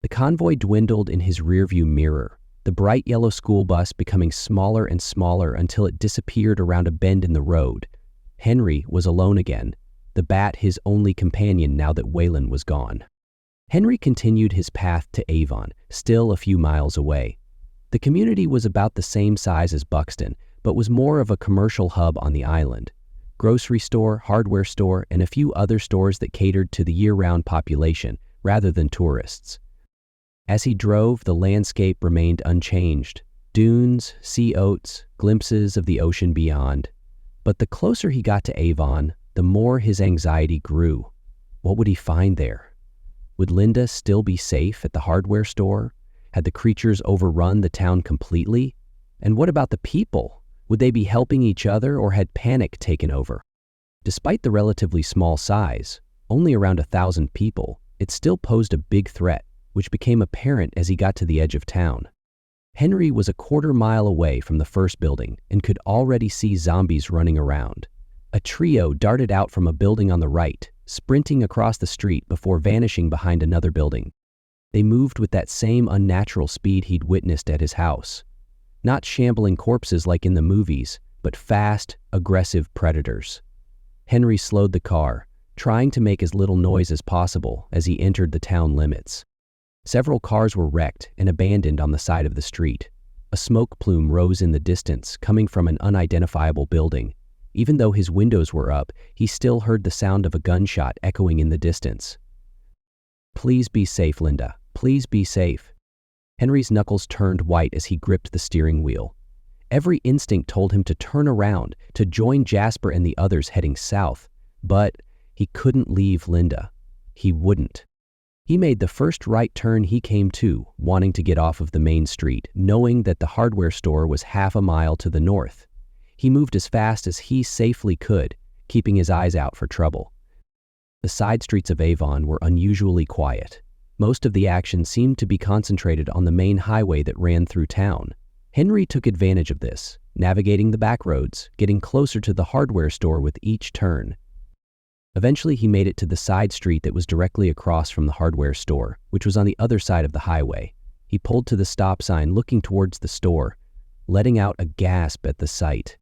The convoy dwindled in his rearview mirror, the bright yellow school bus becoming smaller and smaller until it disappeared around a bend in the road. Henry was alone again, the bat his only companion now that Waylon was gone. Henry continued his path to Avon, still a few miles away. The community was about the same size as Buxton, but was more of a commercial hub on the island. Grocery store, hardware store, and a few other stores that catered to the year-round population rather than tourists. As he drove, the landscape remained unchanged. Dunes, sea oats, glimpses of the ocean beyond. But the closer he got to Avon, the more his anxiety grew. What would he find there? Would Linda still be safe at the hardware store? Had the creatures overrun the town completely? And what about the people? Would they be helping each other, or had panic taken over? Despite the relatively small size, only around 1,000 people, it still posed a big threat, which became apparent as he got to the edge of town. Henry was a quarter-mile away from the first building and could already see zombies running around. A trio darted out from a building on the right, sprinting across the street before vanishing behind another building. They moved with that same unnatural speed he'd witnessed at his house. Not shambling corpses like in the movies, but fast, aggressive predators. Henry slowed the car, trying to make as little noise as possible as he entered the town limits. Several cars were wrecked and abandoned on the side of the street. A smoke plume rose in the distance, coming from an unidentifiable building. Even though his windows were up, he still heard the sound of a gunshot echoing in the distance. "Please be safe, Linda. Please be safe." Henry's knuckles turned white as he gripped the steering wheel. Every instinct told him to turn around, to join Jasper and the others heading south. But he couldn't leave Linda. He wouldn't. He made the first right turn he came to, wanting to get off of the main street, knowing that the hardware store was half a mile to the north. He moved as fast as he safely could, keeping his eyes out for trouble. The side streets of Avon were unusually quiet. Most of the action seemed to be concentrated on the main highway that ran through town. Henry took advantage of this, navigating the back roads, getting closer to the hardware store with each turn. Eventually, he made it to the side street that was directly across from the hardware store, which was on the other side of the highway. He pulled to the stop sign, looking towards the store, letting out a gasp at the sight.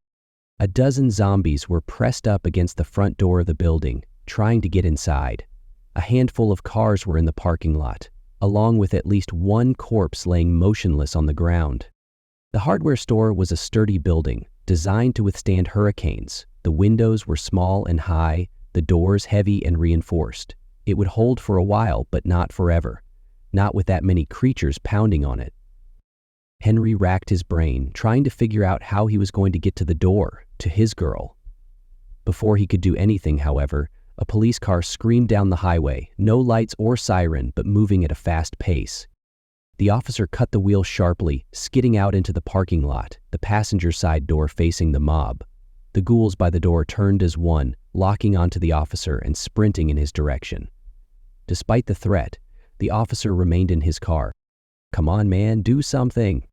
A dozen zombies were pressed up against the front door of the building, trying to get inside. A handful of cars were in the parking lot, along with at least one corpse laying motionless on the ground. The hardware store was a sturdy building, designed to withstand hurricanes. The windows were small and high, the doors heavy and reinforced. It would hold for a while, but not forever. Not with that many creatures pounding on it. Henry racked his brain, trying to figure out how he was going to get to the door, to his girl. Before he could do anything, however, a police car screamed down the highway, no lights or siren, but moving at a fast pace. The officer cut the wheel sharply, skidding out into the parking lot, the passenger side door facing the mob. The ghouls by the door turned as one, locking onto the officer and sprinting in his direction. Despite the threat, the officer remained in his car. "Come on, man, do something."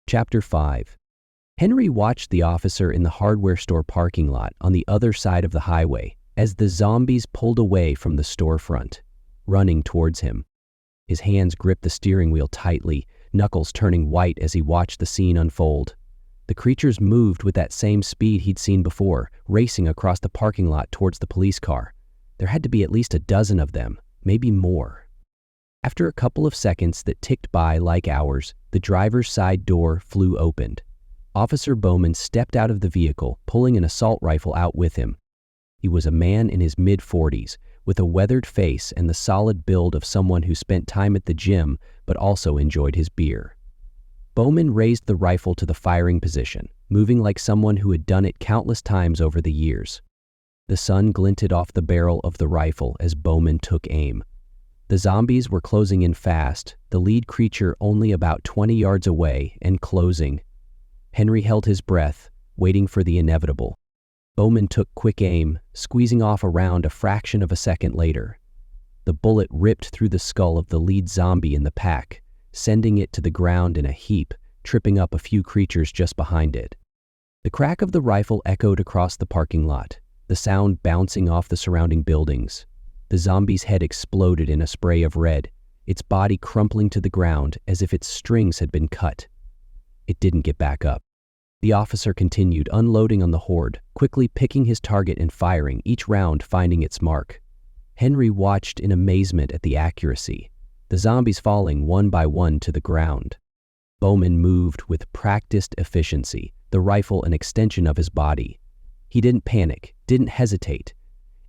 Chapter 5. Henry watched the officer in the hardware store parking lot on the other side of the highway as the zombies pulled away from the storefront, running towards him. His hands gripped the steering wheel tightly, knuckles turning white as he watched the scene unfold. The creatures moved with that same speed he'd seen before, racing across the parking lot towards the police car. There had to be at least a dozen of them, maybe more. After a couple of seconds that ticked by like hours, the driver's side door flew open. Officer Bowman stepped out of the vehicle, pulling an assault rifle out with him. He was a man in his mid-40s, with a weathered face and the solid build of someone who spent time at the gym but also enjoyed his beer. Bowman raised the rifle to the firing position, moving like someone who had done it countless times over the years. The sun glinted off the barrel of the rifle as Bowman took aim. The zombies were closing in fast, the lead creature only about 20 yards away and closing. Henry held his breath, waiting for the inevitable. Bowman took quick aim, squeezing off a round a fraction of a second later. The bullet ripped through the skull of the lead zombie in the pack, sending it to the ground in a heap, tripping up a few creatures just behind it. The crack of the rifle echoed across the parking lot, the sound bouncing off the surrounding buildings. The zombie's head exploded in a spray of red, its body crumpling to the ground as if its strings had been cut. It didn't get back up. The officer continued unloading on the horde, quickly picking his target and firing, each round finding its mark. Henry watched in amazement at the accuracy, the zombies falling one by one to the ground. Bowman moved with practiced efficiency, the rifle an extension of his body. He didn't panic, didn't hesitate.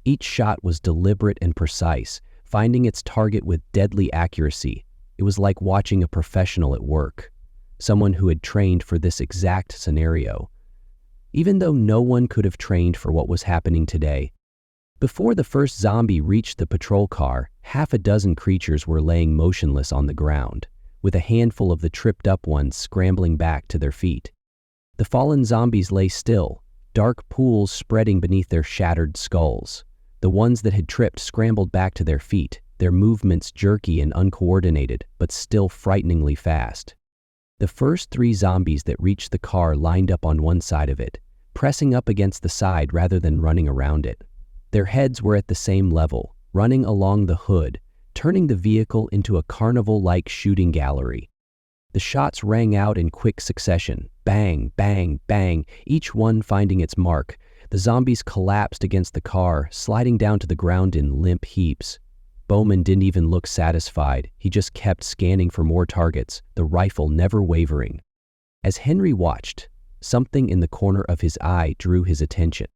Each shot was deliberate and precise, finding its target with deadly accuracy. It was like watching a professional at work, someone who had trained for this exact scenario. Even though no one could have trained for what was happening today, before the first zombie reached the patrol car, half a dozen creatures were laying motionless on the ground, with a handful of the tripped-up ones scrambling back to their feet. The fallen zombies lay still, dark pools spreading beneath their shattered skulls. The ones that had tripped scrambled back to their feet, their movements jerky and uncoordinated, but still frighteningly fast. The first 3 zombies that reached the car lined up on one side of it, pressing up against the side rather than running around it. Their heads were at the same level, running along the hood, turning the vehicle into a carnival-like shooting gallery. The shots rang out in quick succession, bang, bang, bang, each one finding its mark. The zombies collapsed against the car, sliding down to the ground in limp heaps. Bowman didn't even look satisfied. He just kept scanning for more targets, the rifle never wavering. As Henry watched, something in the corner of his eye drew his attention.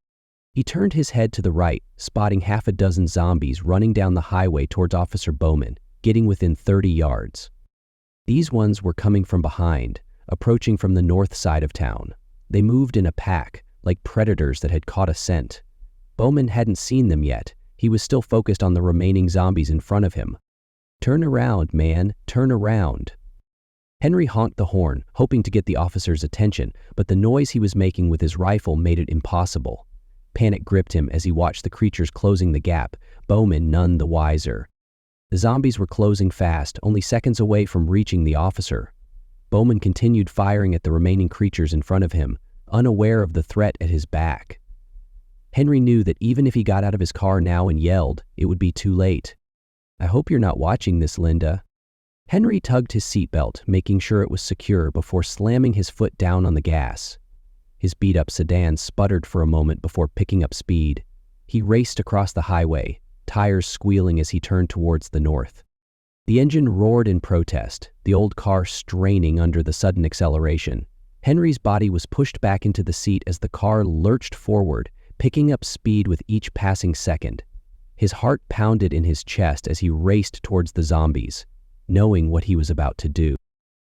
He turned his head to the right, spotting half a dozen zombies running down the highway towards Officer Bowman, getting within 30 yards. These ones were coming from behind, approaching from the north side of town. They moved in a pack, like predators that had caught a scent. Bowman hadn't seen them yet. He was still focused on the remaining zombies in front of him. "Turn around, man, turn around." Henry honked the horn, hoping to get the officer's attention, but the noise he was making with his rifle made it impossible. Panic gripped him as he watched the creatures closing the gap, Bowman none the wiser. The zombies were closing fast, only seconds away from reaching the officer. Bowman continued firing at the remaining creatures in front of him, unaware of the threat at his back. Henry knew that even if he got out of his car now and yelled, it would be too late. "I hope you're not watching this, Linda." Henry tugged his seatbelt, making sure it was secure before slamming his foot down on the gas. His beat-up sedan sputtered for a moment before picking up speed. He raced across the highway, tires squealing as he turned towards the north. The engine roared in protest, the old car straining under the sudden acceleration. Henry's body was pushed back into the seat as the car lurched forward, picking up speed with each passing second. His heart pounded in his chest as he raced towards the zombies, knowing what he was about to do.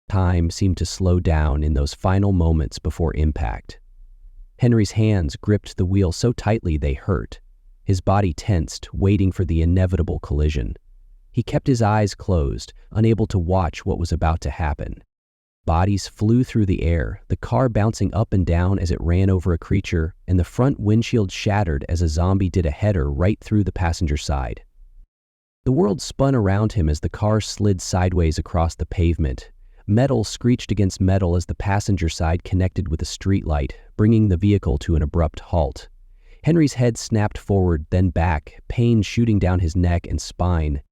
Time seemed to slow down in those final moments before impact. Henry's hands gripped the wheel so tightly they hurt. His body tensed, waiting for the inevitable collision. He kept his eyes closed, unable to watch what was about to happen. Bodies flew through the air, the car bouncing up and down as it ran over a creature, and the front windshield shattered as a zombie did a header right through the passenger side. The world spun around him as the car slid sideways across the pavement. Metal screeched against metal as the passenger side connected with a streetlight, bringing the vehicle to an abrupt halt. Henry's head snapped forward, then back, pain shooting down his neck and spine.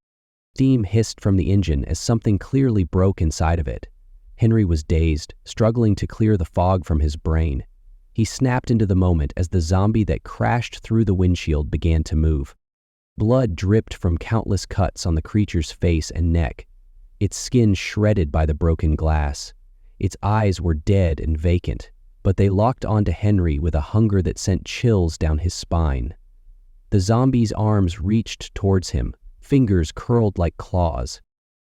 Steam hissed from the engine as something clearly broke inside of it. Henry was dazed, struggling to clear the fog from his brain. He snapped into the moment as the zombie that crashed through the windshield began to move. Blood dripped from countless cuts on the creature's face and neck, its skin shredded by the broken glass. Its eyes were dead and vacant, but they locked onto Henry with a hunger that sent chills down his spine. The zombie's arms reached towards him, fingers curled like claws.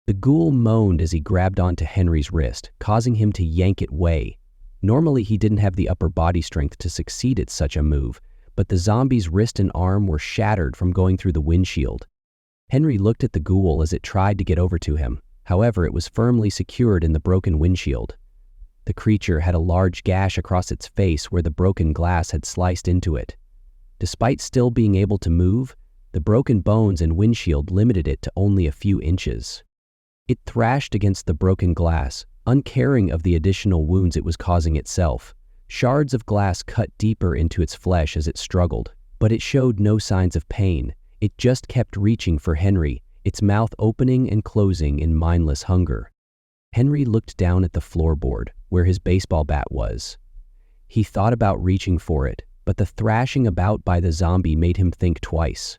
The ghoul moaned as he grabbed onto Henry's wrist, causing him to yank it away. Normally he didn't have the upper body strength to succeed at such a move, but the zombie's wrist and arm were shattered from going through the windshield. Henry looked at the ghoul as it tried to get over to him. However, it was firmly secured in the broken windshield. The creature had a large gash across its face where the broken glass had sliced into it. Despite still being able to move, the broken bones and windshield limited it to only a few inches. It thrashed against the broken glass, uncaring of the additional wounds it was causing itself. Shards of glass cut deeper into its flesh as it struggled, but it showed no signs of pain. It just kept reaching for Henry, its mouth opening and closing in mindless hunger. Henry looked down at the floorboard, where his baseball bat was. He thought about reaching for it, but the thrashing about by the zombie made him think twice.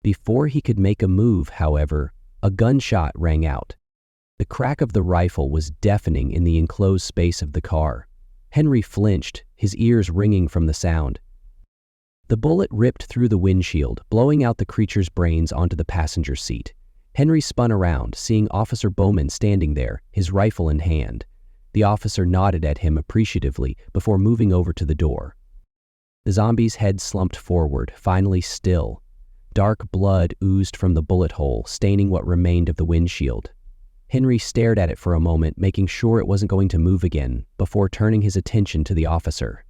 Before he could make a move, however, a gunshot rang out. The crack of the rifle was deafening in the enclosed space of the car. Henry flinched, his ears ringing from the sound. The bullet ripped through the windshield, blowing out the creature's brains onto the passenger seat. Henry spun around, seeing Officer Bowman standing there, his rifle in hand. The officer nodded at him appreciatively before moving over to the door. The zombie's head slumped forward, finally still. Dark blood oozed from the bullet hole, staining what remained of the windshield. Henry stared at it for a moment, making sure it wasn't going to move again, before turning his attention to the officer.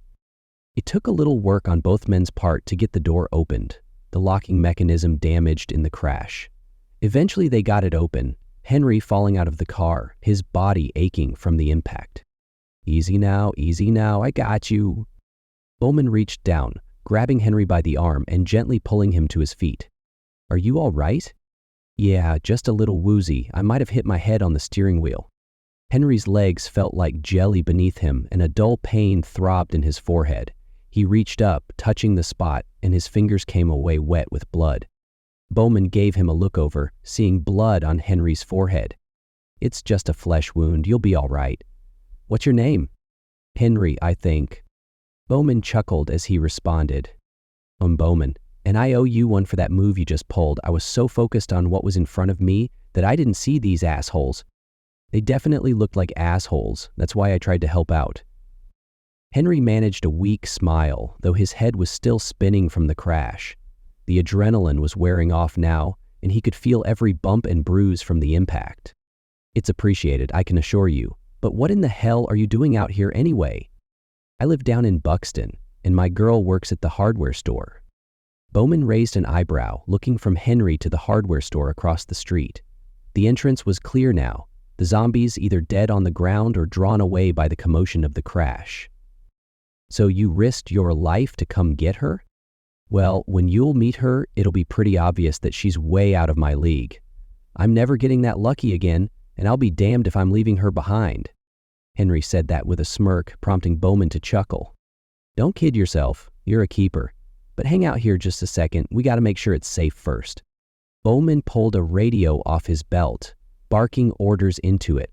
It took a little work on both men's part to get the door opened, the locking mechanism damaged in the crash. Eventually they got it open, Henry falling out of the car, his body aching from the impact. Easy now, I got you. Bowman reached down, grabbing Henry by the arm and gently pulling him to his feet. Are you all right? Yeah, just a little woozy. I might have hit my head on the steering wheel. Henry's legs felt like jelly beneath him and a dull pain throbbed in his forehead. He reached up, touching the spot, and his fingers came away wet with blood. Bowman gave him a look over, seeing blood on Henry's forehead. It's just a flesh wound. You'll be all right. What's your name? Henry, I think. Bowman chuckled as he responded. Bowman, and I owe you one for that move you just pulled. I was so focused on what was in front of me that I didn't see these assholes. They definitely looked like assholes. That's why I tried to help out. Henry managed a weak smile, though his head was still spinning from the crash. The adrenaline was wearing off now, and he could feel every bump and bruise from the impact. It's appreciated, I can assure you. But what in the hell are you doing out here anyway? I live down in Buxton, and my girl works at the hardware store. Bowman raised an eyebrow, looking from Henry to the hardware store across the street. The entrance was clear now, the zombies either dead on the ground or drawn away by the commotion of the crash. So you risked your life to come get her? Well, when you'll meet her, it'll be pretty obvious that she's way out of my league. I'm never getting that lucky again, and I'll be damned if I'm leaving her behind. Henry said that with a smirk, prompting Bowman to chuckle. Don't kid yourself, you're a keeper. But hang out here just a second, we gotta make sure it's safe first. Bowman pulled a radio off his belt, barking orders into it.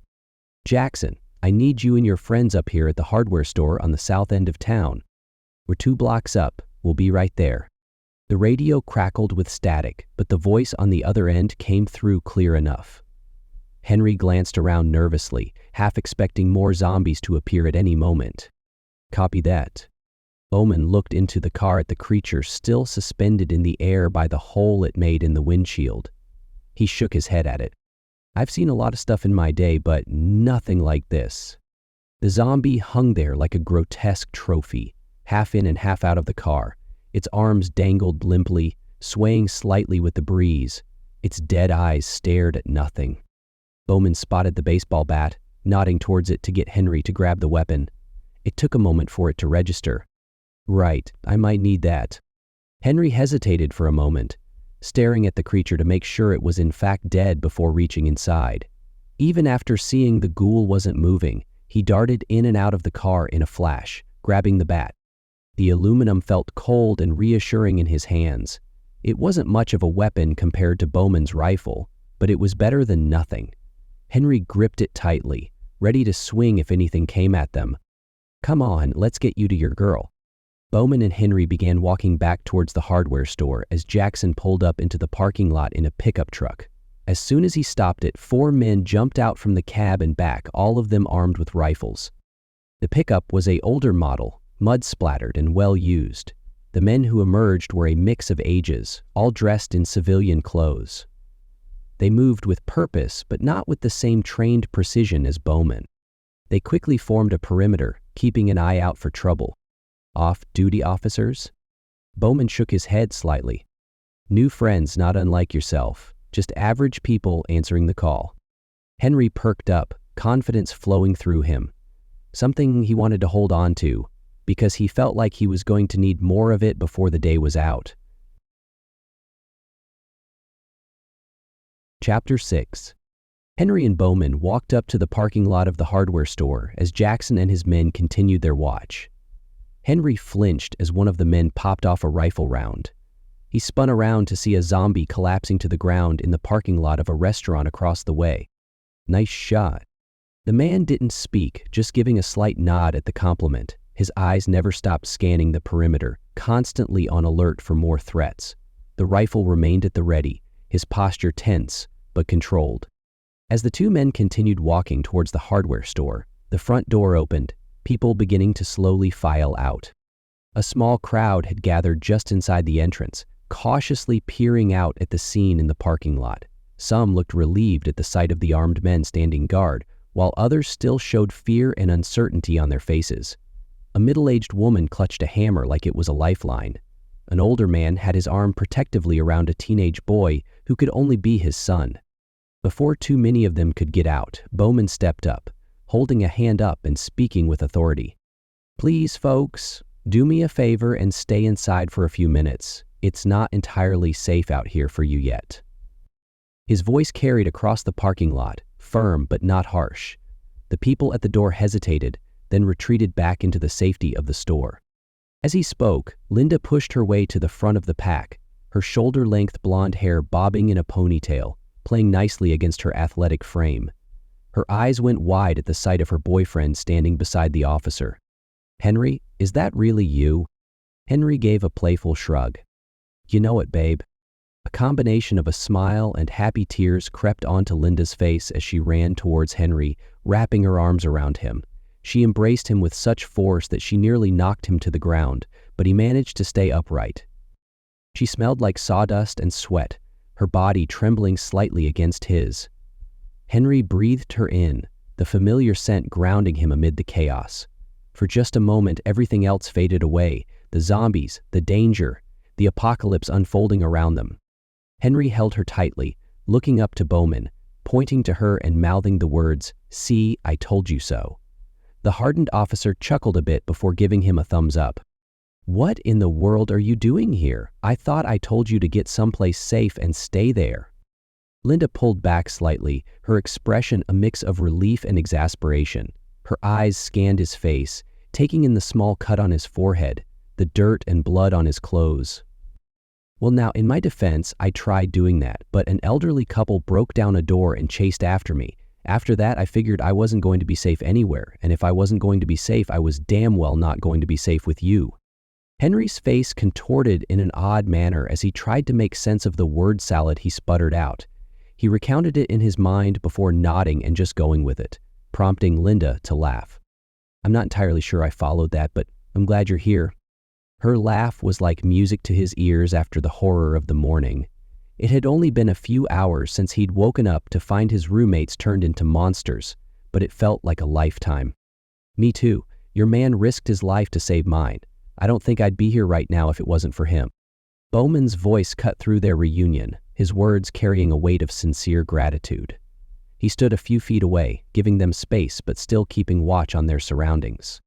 Jackson, I need you and your friends up here at the hardware store on the south end of town. We're 2 blocks up, we'll be right there. The radio crackled with static, but the voice on the other end came through clear enough. Henry glanced around nervously, half expecting more zombies to appear at any moment. Copy that. Bowman looked into the car at the creature still suspended in the air by the hole it made in the windshield. He shook his head at it. I've seen a lot of stuff in my day, but nothing like this. The zombie hung there like a grotesque trophy, half in and half out of the car. Its arms dangled limply, swaying slightly with the breeze. Its dead eyes stared at nothing. Bowman spotted the baseball bat, nodding towards it to get Henry to grab the weapon. It took a moment for it to register. Right, I might need that. Henry hesitated for a moment, staring at the creature to make sure it was in fact dead before reaching inside. Even after seeing the ghoul wasn't moving, he darted in and out of the car in a flash, grabbing the bat. The aluminum felt cold and reassuring in his hands. It wasn't much of a weapon compared to Bowman's rifle, but it was better than nothing. Henry gripped it tightly, ready to swing if anything came at them. Come on, let's get you to your girl. Bowman and Henry began walking back towards the hardware store as Jackson pulled up into the parking lot in a pickup truck. As soon as he stopped it, 4 men jumped out from the cab and back, all of them armed with rifles. The pickup was an older model, mud-splattered and well-used. The men who emerged were a mix of ages, all dressed in civilian clothes. They moved with purpose, but not with the same trained precision as Bowman. They quickly formed a perimeter, keeping an eye out for trouble. Off-duty officers? Bowman shook his head slightly. New friends not unlike yourself, just average people answering the call. Henry perked up, confidence flowing through him. Something he wanted to hold on to, because he felt like he was going to need more of it before the day was out. Chapter 6. Henry and Bowman walked up to the parking lot of the hardware store as Jackson and his men continued their watch. Henry flinched as one of the men popped off a rifle round. He spun around to see a zombie collapsing to the ground in the parking lot of a restaurant across the way. Nice shot. The man didn't speak, just giving a slight nod at the compliment. His eyes never stopped scanning the perimeter, constantly on alert for more threats. The rifle remained at the ready, his posture tense, but controlled. As the 2 men continued walking towards the hardware store, the front door opened, people beginning to slowly file out. A small crowd had gathered just inside the entrance, cautiously peering out at the scene in the parking lot. Some looked relieved at the sight of the armed men standing guard, while others still showed fear and uncertainty on their faces. A middle-aged woman clutched a hammer like it was a lifeline. An older man had his arm protectively around a teenage boy who could only be his son. Before too many of them could get out, Bowman stepped up, holding a hand up and speaking with authority. "Please, folks, do me a favor and stay inside for a few minutes. It's not entirely safe out here for you yet." His voice carried across the parking lot, firm but not harsh. The people at the door hesitated, then retreated back into the safety of the store. As he spoke, Linda pushed her way to the front of the pack, her shoulder-length blonde hair bobbing in a ponytail, playing nicely against her athletic frame. Her eyes went wide at the sight of her boyfriend standing beside the officer. "Henry, is that really you?" Henry gave a playful shrug. "You know it, babe." A combination of a smile and happy tears crept onto Linda's face as she ran towards Henry, wrapping her arms around him. She embraced him with such force that she nearly knocked him to the ground, but he managed to stay upright. She smelled like sawdust and sweat, her body trembling slightly against his. Henry breathed her in, the familiar scent grounding him amid the chaos. For just a moment, everything else faded away, the zombies, the danger, the apocalypse unfolding around them. Henry held her tightly, looking up to Bowman, pointing to her and mouthing the words, "See, I told you so." The hardened officer chuckled a bit before giving him a thumbs up. "What in the world are you doing here? I thought I told you to get someplace safe and stay there." Linda pulled back slightly, her expression a mix of relief and exasperation. Her eyes scanned his face, taking in the small cut on his forehead, the dirt and blood on his clothes. "Well, now, in my defense, I tried doing that, but an elderly couple broke down a door and chased after me. After that, I figured I wasn't going to be safe anywhere, and if I wasn't going to be safe, I was damn well not going to be safe with you." Henry's face contorted in an odd manner as he tried to make sense of the word salad he sputtered out. He recounted it in his mind before nodding and just going with it, prompting Linda to laugh. "I'm not entirely sure I followed that, but I'm glad you're here." Her laugh was like music to his ears after the horror of the morning. It had only been a few hours since he'd woken up to find his roommates turned into monsters, but it felt like a lifetime. "Me too. Your man risked his life to save mine. I don't think I'd be here right now if it wasn't for him." Bowman's voice cut through their reunion, his words carrying a weight of sincere gratitude. He stood a few feet away, giving them space but still keeping watch on their surroundings.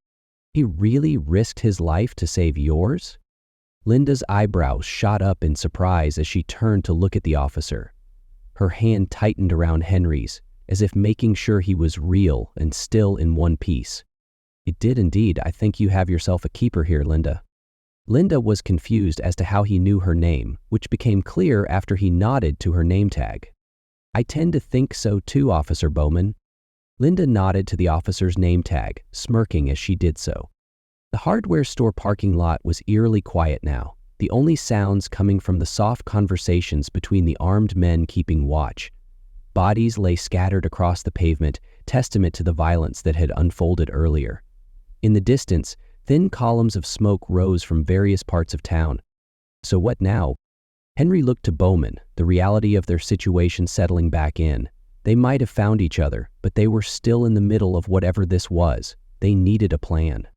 "He really risked his life to save yours?" Linda's eyebrows shot up in surprise as she turned to look at the officer. Her hand tightened around Henry's, as if making sure he was real and still in one piece. "It did indeed. I think you have yourself a keeper here, Linda." Linda was confused as to how he knew her name, which became clear after he nodded to her name tag. "I tend to think so too, Officer Bowman." Linda nodded to the officer's name tag, smirking as she did so. The hardware store parking lot was eerily quiet now, the only sounds coming from the soft conversations between the armed men keeping watch. Bodies lay scattered across the pavement, testament to the violence that had unfolded earlier. In the distance, thin columns of smoke rose from various parts of town. So what now? Henry looked to Bowman, the reality of their situation settling back in. They might have found each other, but they were still in the middle of whatever this was. They needed a plan.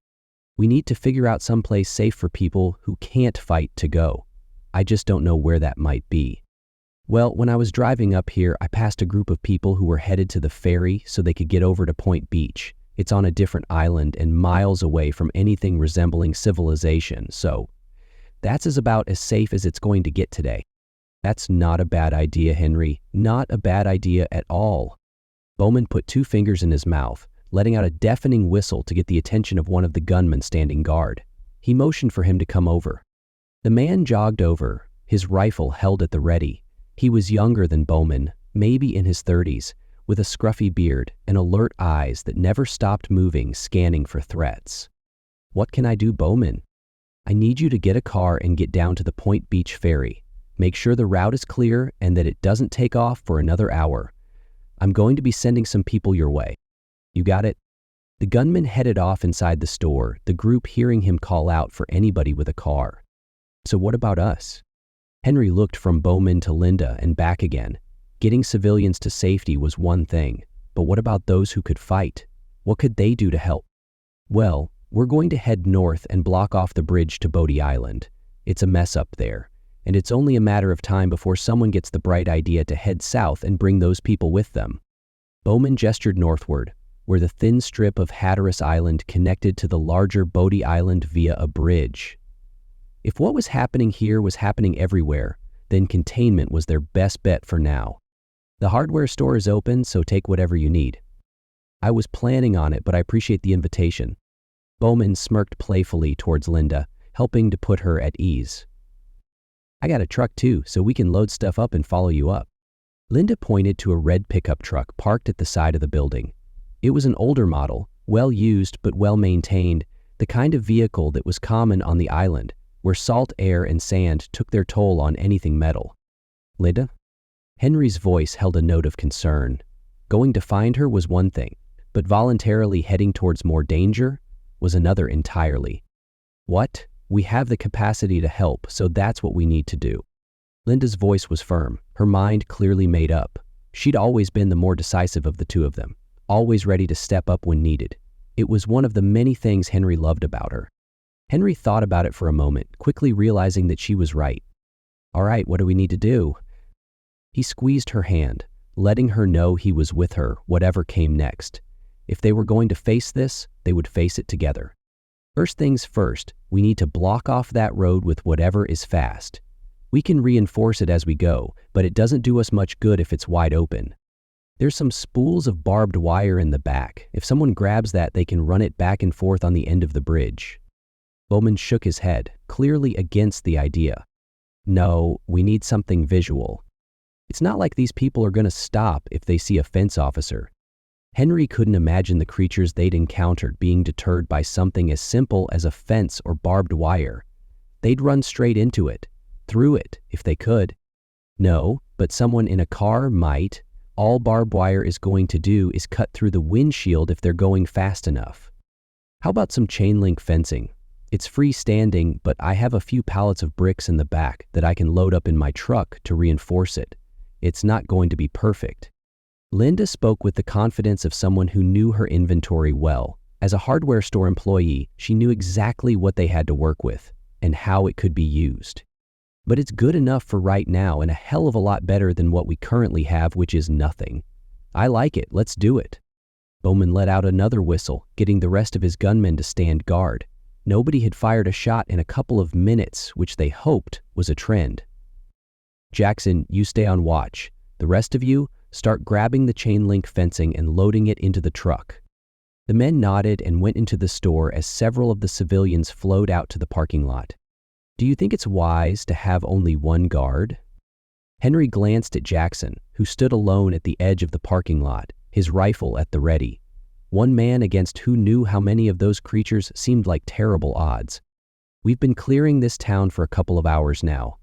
"We need to figure out someplace safe for people who can't fight to go. I just don't know where that might be." "Well, when I was driving up here, I passed a group of people who were headed to the ferry so they could get over to Point Beach. It's on a different island and miles away from anything resembling civilization, so that's about as safe as it's going to get today." "That's not a bad idea, Henry. Not a bad idea at all." Bowman put 2 fingers in his mouth, letting out a deafening whistle to get the attention of one of the gunmen standing guard. He motioned for him to come over. The man jogged over, his rifle held at the ready. He was younger than Bowman, maybe in his 30s, with a scruffy beard and alert eyes that never stopped moving, scanning for threats. "What can I do, Bowman?" "I need you to get a car and get down to the Point Beach ferry. Make sure the route is clear and that it doesn't take off for another hour. I'm going to be sending some people your way." "You got it?" The gunman headed off inside the store, the group hearing him call out for anybody with a car. "So what about us?" Henry looked from Bowman to Linda and back again. Getting civilians to safety was one thing, but what about those who could fight? What could they do to help? "Well, we're going to head north and block off the bridge to Bodie Island. It's a mess up there, and it's only a matter of time before someone gets the bright idea to head south and bring those people with them." Bowman gestured northward, where the thin strip of Hatteras Island connected to the larger Bodie Island via a bridge. If what was happening here was happening everywhere, then containment was their best bet for now. "The hardware store is open, so take whatever you need." "I was planning on it, but I appreciate the invitation." Bowman smirked playfully towards Linda, helping to put her at ease. "I got a truck too, so we can load stuff up and follow you up." Linda pointed to a red pickup truck parked at the side of the building. It was an older model, well used but well maintained, the kind of vehicle that was common on the island, where salt air and sand took their toll on anything metal. "Linda?" Henry's voice held a note of concern. Going to find her was one thing, but voluntarily heading towards more danger was another entirely. "What? We have the capacity to help, so that's what we need to do." Linda's voice was firm, her mind clearly made up. She'd always been the more decisive of the two of them, always ready to step up when needed. It was one of the many things Henry loved about her. Henry thought about it for a moment, quickly realizing that she was right. "All right, what do we need to do?" He squeezed her hand, letting her know he was with her, whatever came next. If they were going to face this, they would face it together. "First things first, we need to block off that road with whatever is fast. We can reinforce it as we go, but it doesn't do us much good if it's wide open. There's some spools of barbed wire in the back. If someone grabs that, they can run it back and forth on the end of the bridge." Bowman shook his head, clearly against the idea. "No, we need something visual. It's not like these people are going to stop if they see a fence officer." Henry couldn't imagine the creatures they'd encountered being deterred by something as simple as a fence or barbed wire. They'd run straight into it, through it, if they could. No, but someone in a car might. All barbed wire is going to do is cut through the windshield if they're going fast enough. "How about some chain link fencing? It's freestanding, but I have a few pallets of bricks in the back that I can load up in my truck to reinforce it. It's not going to be perfect." Linda spoke with the confidence of someone who knew her inventory well. As a hardware store employee, she knew exactly what they had to work with and how it could be used. "But it's good enough for right now and a hell of a lot better than what we currently have, which is nothing. I like it, let's do it." Bowman let out another whistle, getting the rest of his gunmen to stand guard. Nobody had fired a shot in a couple of minutes, which they hoped was a trend. "Jackson, you stay on watch. The rest of you, start grabbing the chain link fencing and loading it into the truck." The men nodded and went into the store as several of the civilians flowed out to the parking lot. "Do you think it's wise to have only one guard?" Henry glanced at Jackson, who stood alone at the edge of the parking lot, his rifle at the ready. One man against who knew how many of those creatures seemed like terrible odds. "We've been clearing this town for a couple of hours now.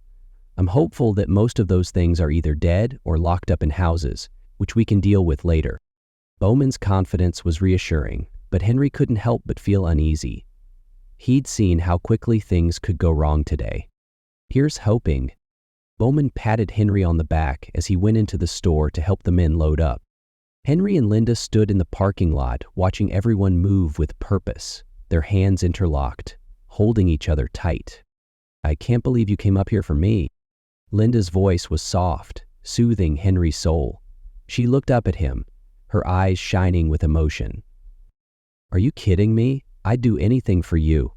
I'm hopeful that most of those things are either dead or locked up in houses, which we can deal with later." Bowman's confidence was reassuring, but Henry couldn't help but feel uneasy. He'd seen how quickly things could go wrong today. "Here's hoping." Bowman patted Henry on the back as he went into the store to help the men load up. Henry and Linda stood in the parking lot, watching everyone move with purpose, their hands interlocked, holding each other tight. "I can't believe you came up here for me." Linda's voice was soft, soothing Henry's soul. She looked up at him, her eyes shining with emotion. "Are you kidding me? I'd do anything for you."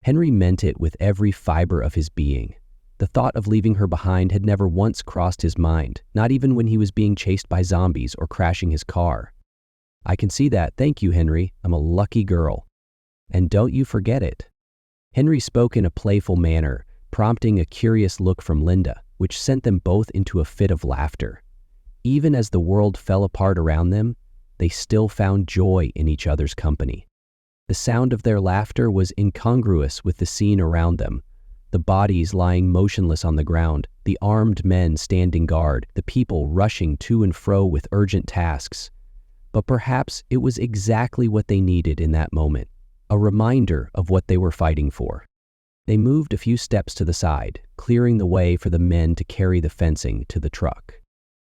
Henry meant it with every fiber of his being. The thought of leaving her behind had never once crossed his mind, not even when he was being chased by zombies or crashing his car. "I can see that. Thank you, Henry. I'm a lucky girl. And don't you forget it." Henry spoke in a playful manner, prompting a curious look from Linda, which sent them both into a fit of laughter. Even as the world fell apart around them, they still found joy in each other's company. The sound of their laughter was incongruous with the scene around them. The bodies lying motionless on the ground, the armed men standing guard, the people rushing to and fro with urgent tasks. But perhaps it was exactly what they needed in that moment, a reminder of what they were fighting for. They moved a few steps to the side, clearing the way for the men to carry the fencing to the truck.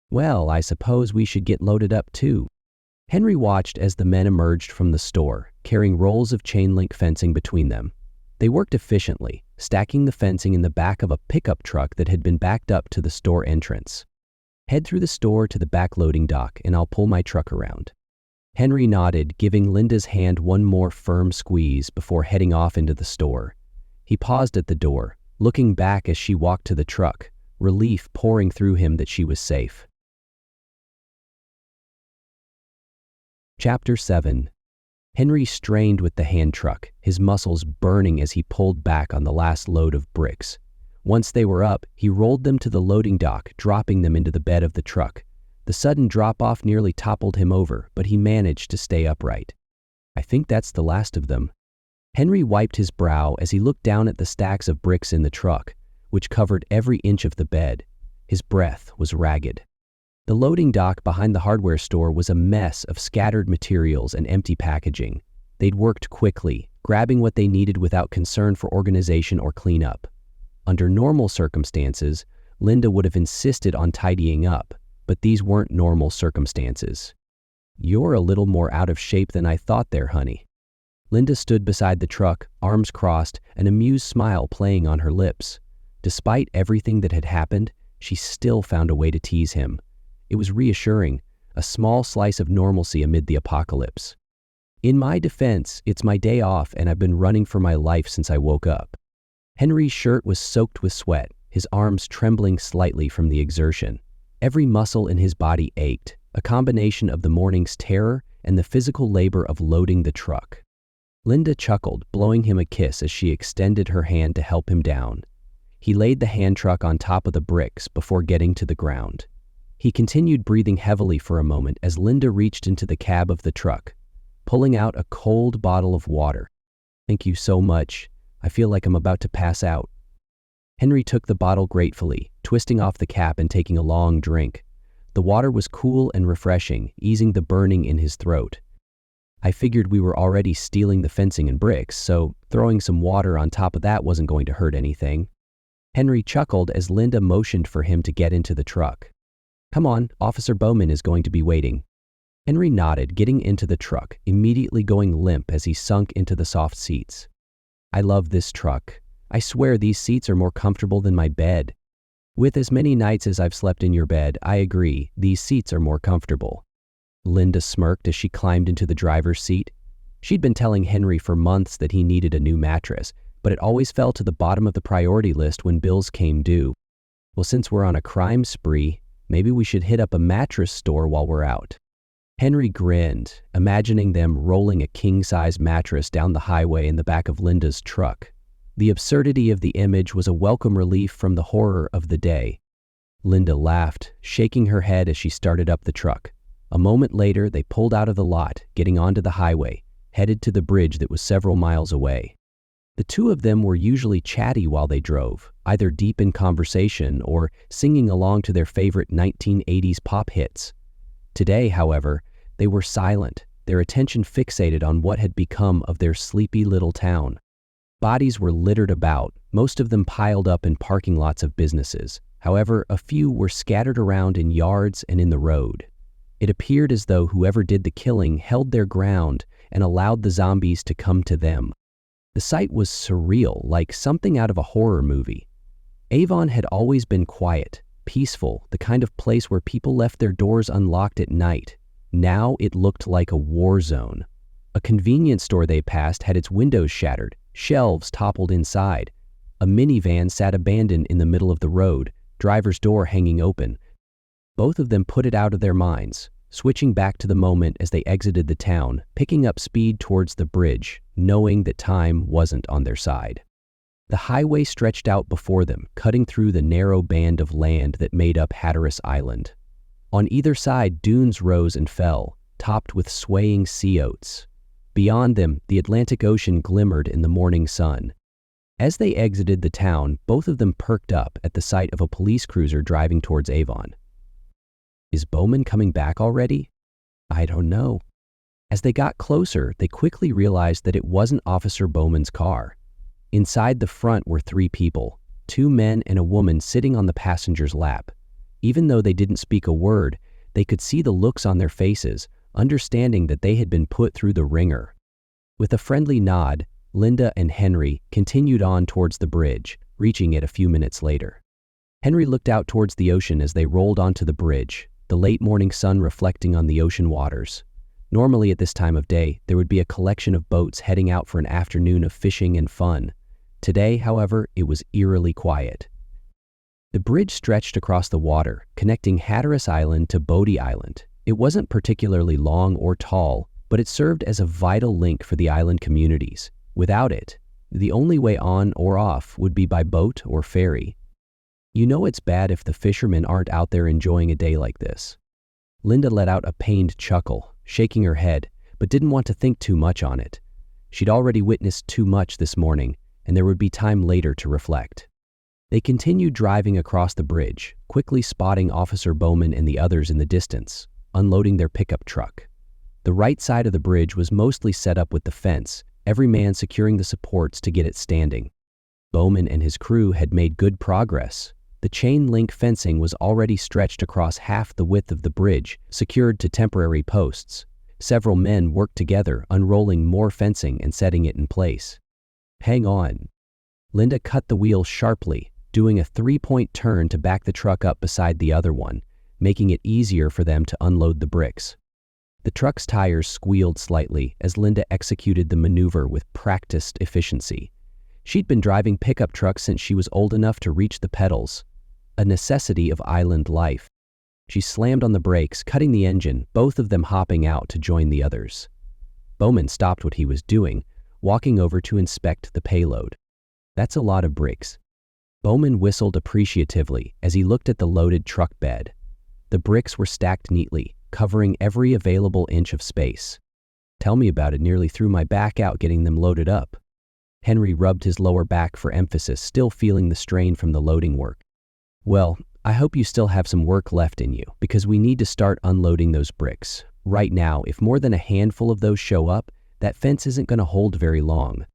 "Well, I suppose we should get loaded up too." Henry watched as the men emerged from the store, carrying rolls of chain link fencing between them. They worked efficiently, stacking the fencing in the back of a pickup truck that had been backed up to the store entrance. "Head through the store to the back loading dock and I'll pull my truck around." Henry nodded, giving Linda's hand one more firm squeeze before heading off into the store. He paused at the door, looking back as she walked to the truck, relief pouring through him that she was safe. Chapter 7. Henry strained with the hand truck, his muscles burning as he pulled back on the last load of bricks. Once they were up, he rolled them to the loading dock, dropping them into the bed of the truck. The sudden drop-off nearly toppled him over, but he managed to stay upright. "I think that's the last of them." Henry wiped his brow as he looked down at the stacks of bricks in the truck, which covered every inch of the bed. His breath was ragged. The loading dock behind the hardware store was a mess of scattered materials and empty packaging. They'd worked quickly, grabbing what they needed without concern for organization or cleanup. Under normal circumstances, Linda would have insisted on tidying up, but these weren't normal circumstances. "You're a little more out of shape than I thought there, honey." Linda stood beside the truck, arms crossed, an amused smile playing on her lips. Despite everything that had happened, she still found a way to tease him. It was reassuring, a small slice of normalcy amid the apocalypse. "In my defense, it's my day off and I've been running for my life since I woke up." Henry's shirt was soaked with sweat, his arms trembling slightly from the exertion. Every muscle in his body ached, a combination of the morning's terror and the physical labor of loading the truck. Linda chuckled, blowing him a kiss as she extended her hand to help him down. He laid the hand truck on top of the bricks before getting to the ground. He continued breathing heavily for a moment as Linda reached into the cab of the truck, pulling out a cold bottle of water. "Thank you so much. I feel like I'm about to pass out." Henry took the bottle gratefully, twisting off the cap and taking a long drink. The water was cool and refreshing, easing the burning in his throat. "I figured we were already stealing the fencing and bricks, so throwing some water on top of that wasn't going to hurt anything." Henry chuckled as Linda motioned for him to get into the truck. "Come on, Officer Bowman is going to be waiting." Henry nodded, getting into the truck, immediately going limp as he sunk into the soft seats. "I love this truck. I swear these seats are more comfortable than my bed." "With as many nights as I've slept in your bed, I agree, these seats are more comfortable." Linda smirked as she climbed into the driver's seat. She'd been telling Henry for months that he needed a new mattress, but it always fell to the bottom of the priority list when bills came due. "Well, since we're on a crime spree, maybe we should hit up a mattress store while we're out." Henry grinned, imagining them rolling a king-size mattress down the highway in the back of Linda's truck. The absurdity of the image was a welcome relief from the horror of the day. Linda laughed, shaking her head as she started up the truck. A moment later, they pulled out of the lot, getting onto the highway, headed to the bridge that was several miles away. The two of them were usually chatty while they drove, either deep in conversation or singing along to their favorite 1980s pop hits. Today, however, they were silent, their attention fixated on what had become of their sleepy little town. Bodies were littered about, most of them piled up in parking lots of businesses. However, a few were scattered around in yards and in the road. It appeared as though whoever did the killing held their ground and allowed the zombies to come to them. The sight was surreal, like something out of a horror movie. Avon had always been quiet, peaceful, the kind of place where people left their doors unlocked at night. Now it looked like a war zone. A convenience store they passed had its windows shattered, shelves toppled inside. A minivan sat abandoned in the middle of the road, driver's door hanging open. Both of them put it out of their minds, switching back to the moment as they exited the town, picking up speed towards the bridge, knowing that time wasn't on their side. The highway stretched out before them, cutting through the narrow band of land that made up Hatteras Island. On either side, dunes rose and fell, topped with swaying sea oats. Beyond them, the Atlantic Ocean glimmered in the morning sun. As they exited the town, both of them perked up at the sight of a police cruiser driving towards Avon. "Is Bowman coming back already?" "I don't know." As they got closer, they quickly realized that it wasn't Officer Bowman's car. Inside the front were 3 people, 2 men and a woman sitting on the passenger's lap. Even though they didn't speak a word, they could see the looks on their faces, understanding that they had been put through the ringer. With a friendly nod, Linda and Henry continued on towards the bridge, reaching it a few minutes later. Henry looked out towards the ocean as they rolled onto the bridge, the late morning sun reflecting on the ocean waters. Normally at this time of day, there would be a collection of boats heading out for an afternoon of fishing and fun. Today, however, it was eerily quiet. The bridge stretched across the water, connecting Hatteras Island to Bodie Island. It wasn't particularly long or tall, but it served as a vital link for the island communities. Without it, the only way on or off would be by boat or ferry. You know it's bad if the fishermen aren't out there enjoying a day like this. Linda let out a pained chuckle, shaking her head, but didn't want to think too much on it. She'd already witnessed too much this morning, and there would be time later to reflect. They continued driving across the bridge, quickly spotting Officer Bowman and the others in the distance, unloading their pickup truck. The right side of the bridge was mostly set up with the fence, every man securing the supports to get it standing. Bowman and his crew had made good progress. The chain-link fencing was already stretched across half the width of the bridge, secured to temporary posts. Several men worked together, unrolling more fencing and setting it in place. "Hang on." Linda cut the wheel sharply, doing a three-point turn to back the truck up beside the other one, making it easier for them to unload the bricks. The truck's tires squealed slightly as Linda executed the maneuver with practiced efficiency. She'd been driving pickup trucks since she was old enough to reach the pedals, a necessity of island life. She slammed on the brakes, cutting the engine, both of them hopping out to join the others. Bowman stopped what he was doing, walking over to inspect the payload. "That's a lot of bricks." Bowman whistled appreciatively as he looked at the loaded truck bed. The bricks were stacked neatly, covering every available inch of space. "Tell me about it. Nearly threw my back out getting them loaded up." Henry rubbed his lower back for emphasis, still feeling the strain from the loading work. "Well, I hope you still have some work left in you, because we need to start unloading those bricks. Right now, if more than a handful of those show up, that fence isn't going to hold very long."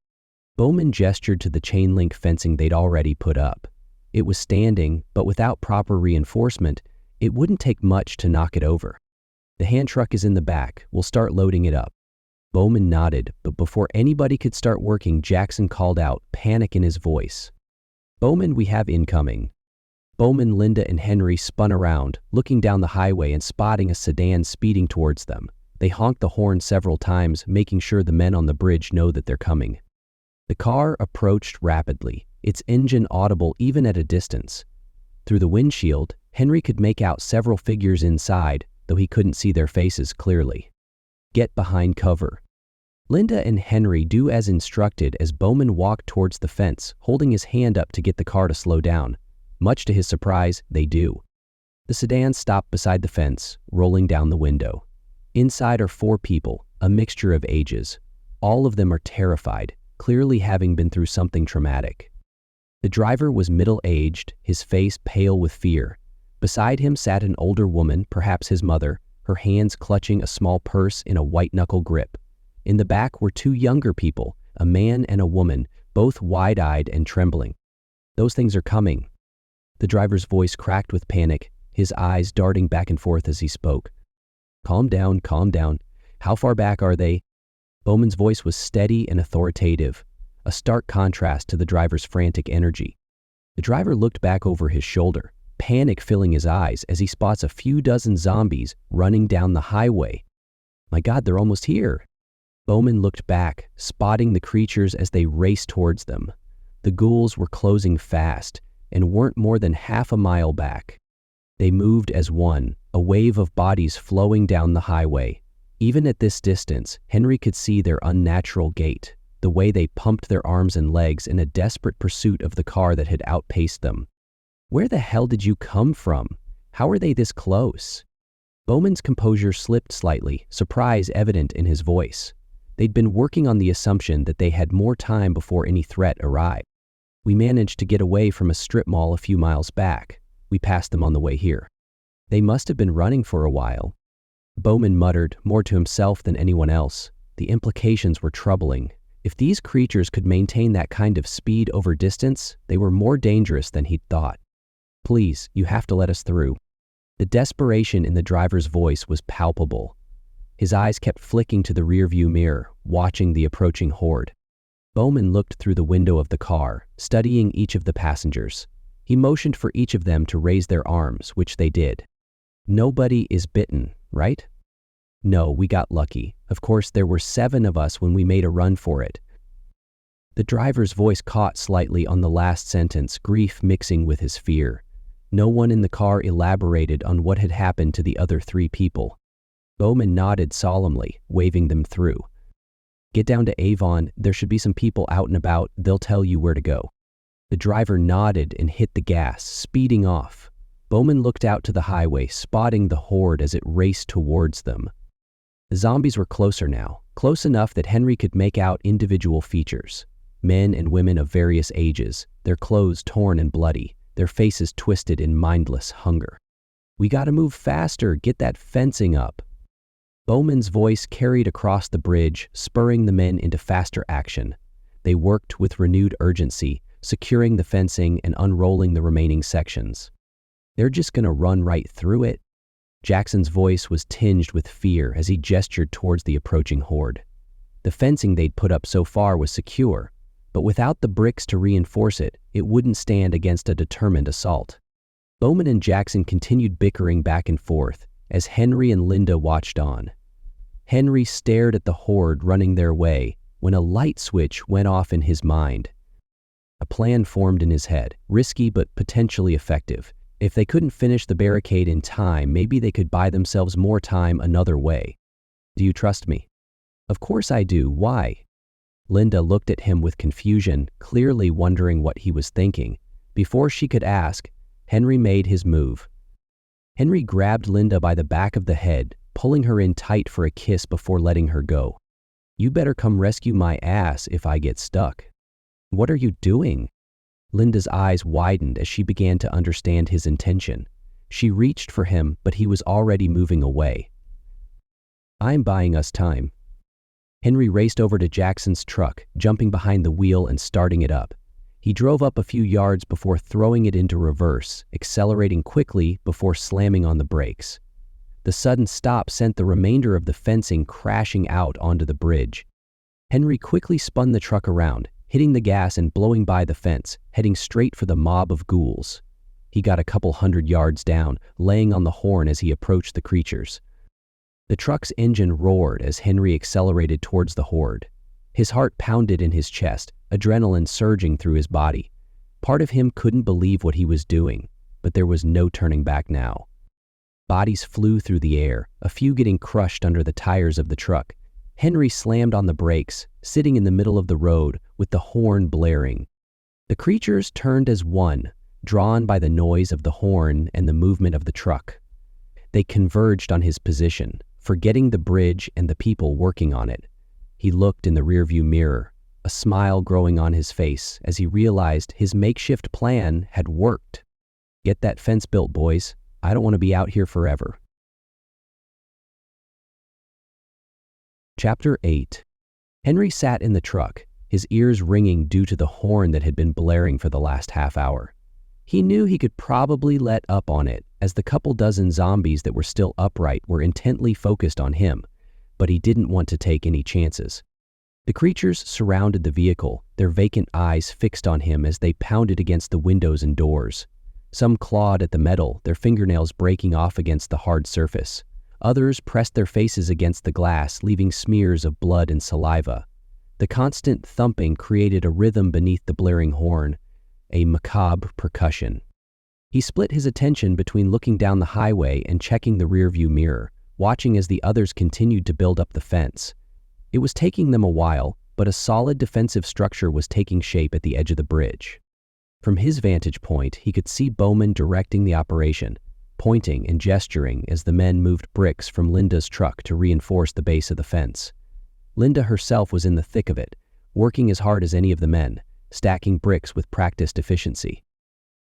Bowman gestured to the chain-link fencing they'd already put up. It was standing, but without proper reinforcement, it wouldn't take much to knock it over. "The hand truck is in the back. We'll start loading it up." Bowman nodded, but before anybody could start working, Jackson called out, panic in his voice. "Bowman, we have incoming." Bowman, Linda, and Henry spun around, looking down the highway and spotting a sedan speeding towards them. They honked the horn several times, making sure the men on the bridge know that they're coming. The car approached rapidly, its engine audible even at a distance. Through the windshield, Henry could make out several figures inside, though he couldn't see their faces clearly. "Get behind cover." Linda and Henry do as instructed as Bowman walked towards the fence, holding his hand up to get the car to slow down. Much to his surprise, they do. The sedan stopped beside the fence, rolling down the window. Inside are 4 people, a mixture of ages. All of them are terrified, clearly having been through something traumatic. The driver was middle-aged, his face pale with fear. Beside him sat an older woman, perhaps his mother, her hands clutching a small purse in a white-knuckle grip. In the back were 2 younger people, a man and a woman, both wide-eyed and trembling. "Those things are coming." The driver's voice cracked with panic, his eyes darting back and forth as he spoke. Calm down. How far back are they?" Bowman's voice was steady and authoritative, a stark contrast to the driver's frantic energy. The driver looked back over his shoulder, panic filling his eyes as he spots a few dozen zombies running down the highway. "My God, they're almost here." Bowman looked back, spotting the creatures as they raced towards them. The ghouls were closing fast and weren't more than half a mile back. They moved as one, a wave of bodies flowing down the highway. Even at this distance, Henry could see their unnatural gait, the way they pumped their arms and legs in a desperate pursuit of the car that had outpaced them. "Where the hell did you come from? How are they this close?" Bowman's composure slipped slightly, surprise evident in his voice. They'd been working on the assumption that they had more time before any threat arrived. "We managed to get away from a strip mall a few miles back. We passed them on the way here." "They must have been running for a while." Bowman muttered, more to himself than anyone else. The implications were troubling. If these creatures could maintain that kind of speed over distance, they were more dangerous than he'd thought. "Please, you have to let us through." The desperation in the driver's voice was palpable. His eyes kept flicking to the rearview mirror, watching the approaching horde. Bowman looked through the window of the car, studying each of the passengers. He motioned for each of them to raise their arms, which they did. Nobody is bitten, right? No, we got lucky. Of course, there were 7 of us when we made a run for it. The driver's voice caught slightly on the last sentence, grief mixing with his fear. No one in the car elaborated on what had happened to the other 3 people. Bowman nodded solemnly, waving them through. Get down to Avon, there should be some people out and about, they'll tell you where to go. The driver nodded and hit the gas, speeding off. Bowman looked out to the highway, spotting the horde as it raced towards them. The zombies were closer now, close enough that Henry could make out individual features. Men and women of various ages, their clothes torn and bloody, their faces twisted in mindless hunger. We gotta move faster, get that fencing up. Bowman's voice carried across the bridge, spurring the men into faster action. They worked with renewed urgency, securing the fencing and unrolling the remaining sections. They're just gonna run right through it. Jackson's voice was tinged with fear as he gestured towards the approaching horde. The fencing they'd put up so far was secure, but without the bricks to reinforce it, it wouldn't stand against a determined assault. Bowman and Jackson continued bickering back and forth as Henry and Linda watched on. Henry stared at the horde running their way when a light switch went off in his mind. A plan formed in his head, risky but potentially effective. If they couldn't finish the barricade in time, maybe they could buy themselves more time another way. Do you trust me? Of course I do. Why? Linda looked at him with confusion, clearly wondering what he was thinking. Before she could ask, Henry made his move. Henry grabbed Linda by the back of the head, pulling her in tight for a kiss before letting her go. You better come rescue my ass if I get stuck. What are you doing? Linda's eyes widened as she began to understand his intention. She reached for him, but he was already moving away. I'm buying us time. Henry raced over to Jackson's truck, jumping behind the wheel and starting it up. He drove up a few yards before throwing it into reverse, accelerating quickly before slamming on the brakes. The sudden stop sent the remainder of the fencing crashing out onto the bridge. Henry quickly spun the truck around, hitting the gas and blowing by the fence, heading straight for the mob of ghouls. He got a couple 100 yards down, laying on the horn as he approached the creatures. The truck's engine roared as Henry accelerated towards the horde. His heart pounded in his chest, adrenaline surging through his body. Part of him couldn't believe what he was doing, but there was no turning back now. Bodies flew through the air, a few getting crushed under the tires of the truck. Henry slammed on the brakes, sitting in the middle of the road with the horn blaring. The creatures turned as one, drawn by the noise of the horn and the movement of the truck. They converged on his position, forgetting the bridge and the people working on it. He looked in the rearview mirror, a smile growing on his face as he realized his makeshift plan had worked. Get that fence built, boys. I don't want to be out here forever. Chapter 8. Henry sat in the truck, his ears ringing due to the horn that had been blaring for the last half hour. He knew he could probably let up on it, as the couple dozen zombies that were still upright were intently focused on him, but he didn't want to take any chances. The creatures surrounded the vehicle, their vacant eyes fixed on him as they pounded against the windows and doors. Some clawed at the metal, their fingernails breaking off against the hard surface. Others pressed their faces against the glass, leaving smears of blood and saliva. The constant thumping created a rhythm beneath the blaring horn, a macabre percussion. He split his attention between looking down the highway and checking the rearview mirror, watching as the others continued to build up the fence. It was taking them a while, but a solid defensive structure was taking shape at the edge of the bridge. From his vantage point, he could see Bowman directing the operation, pointing and gesturing as the men moved bricks from Linda's truck to reinforce the base of the fence. Linda herself was in the thick of it, working as hard as any of the men, stacking bricks with practiced efficiency.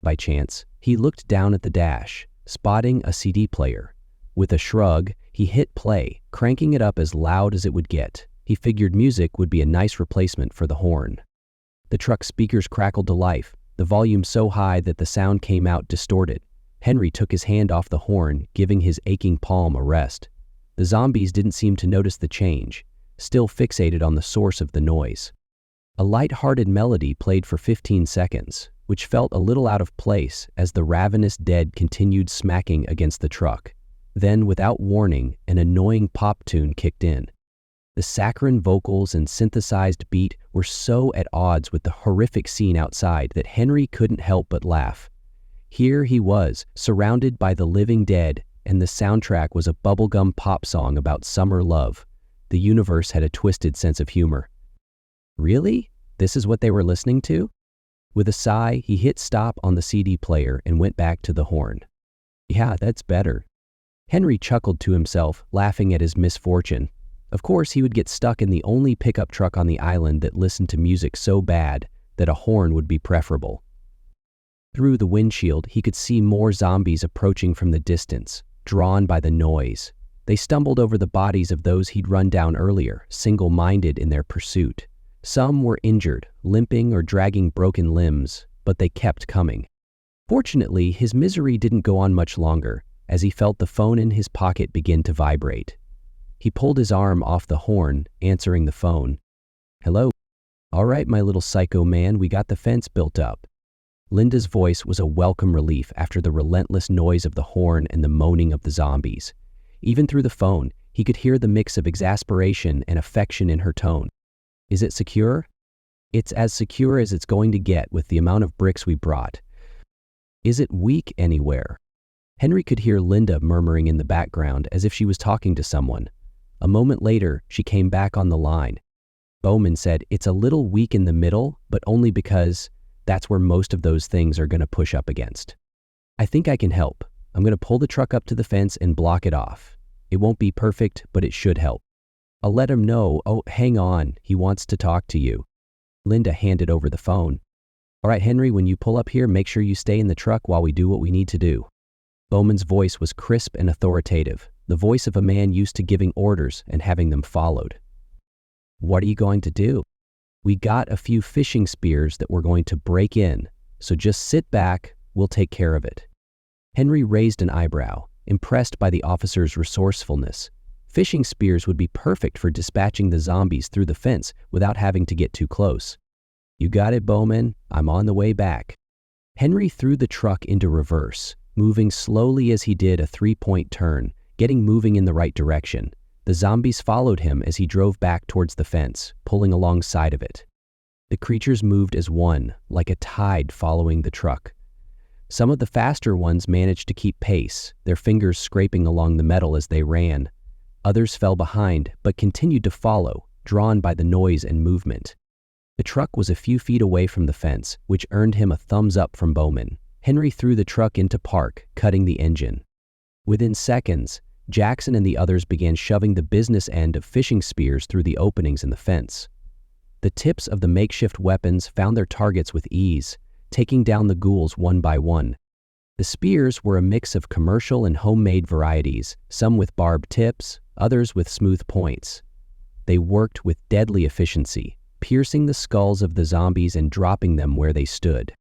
By chance, he looked down at the dash, spotting a CD player. With a shrug, he hit play, cranking it up as loud as it would get. He figured music would be a nice replacement for the horn. The truck's speakers crackled to life, the volume so high that the sound came out distorted. Henry took his hand off the horn, giving his aching palm a rest. The zombies didn't seem to notice the change, still fixated on the source of the noise. A light-hearted melody played for 15 seconds, which felt a little out of place as the ravenous dead continued smacking against the truck. Then, without warning, an annoying pop tune kicked in. The saccharine vocals and synthesized beat were so at odds with the horrific scene outside that Henry couldn't help but laugh. Here he was, surrounded by the living dead, and the soundtrack was a bubblegum pop song about summer love. The universe had a twisted sense of humor. Really? This is what they were listening to? With a sigh, he hit stop on the CD player and went back to the horn. Yeah, that's better. Henry chuckled to himself, laughing at his misfortune. Of course, he would get stuck in the only pickup truck on the island that listened to music so bad that a horn would be preferable. Through the windshield, he could see more zombies approaching from the distance, drawn by the noise. They stumbled over the bodies of those he'd run down earlier, single-minded in their pursuit. Some were injured, limping or dragging broken limbs, but they kept coming. Fortunately, his misery didn't go on much longer, as he felt the phone in his pocket begin to vibrate. He pulled his arm off the horn, answering the phone. "Hello? All right, my little psycho man, we got the fence built up." Linda's voice was a welcome relief after the relentless noise of the horn and the moaning of the zombies. Even through the phone, he could hear the mix of exasperation and affection in her tone. "Is it secure?" "It's as secure as it's going to get with the amount of bricks we brought." "Is it weak anywhere?" Henry could hear Linda murmuring in the background as if she was talking to someone. A moment later, she came back on the line. Bowman said, "It's a little weak in the middle, but only because that's where most of those things are going to push up against. I think I can help. I'm going to pull the truck up to the fence and block it off. It won't be perfect, but it should help. I'll let him know. Oh, hang on. He wants to talk to you." Linda handed over the phone. "All right, Henry, when you pull up here, make sure you stay in the truck while we do what we need to do." Bowman's voice was crisp and authoritative, the voice of a man used to giving orders and having them followed. "What are you going to do?" "We got a few fishing spears that we're going to break in, so just sit back, we'll take care of it." Henry raised an eyebrow, impressed by the officer's resourcefulness. Fishing spears would be perfect for dispatching the zombies through the fence without having to get too close. "You got it, Bowman. I'm on the way back." Henry threw the truck into reverse, moving slowly as he did a three-point turn, getting moving in the right direction. The zombies followed him as he drove back towards the fence, pulling alongside of it. The creatures moved as one, like a tide following the truck. Some of the faster ones managed to keep pace, their fingers scraping along the metal as they ran. Others fell behind, but continued to follow, drawn by the noise and movement. The truck was a few feet away from the fence, which earned him a thumbs up from Bowman. Henry threw the truck into park, cutting the engine. Within seconds, Jackson and the others began shoving the business end of fishing spears through the openings in the fence. The tips of the makeshift weapons found their targets with ease, taking down the ghouls one by one. The spears were a mix of commercial and homemade varieties, some with barbed tips, others with smooth points. They worked with deadly efficiency, piercing the skulls of the zombies and dropping them where they stood.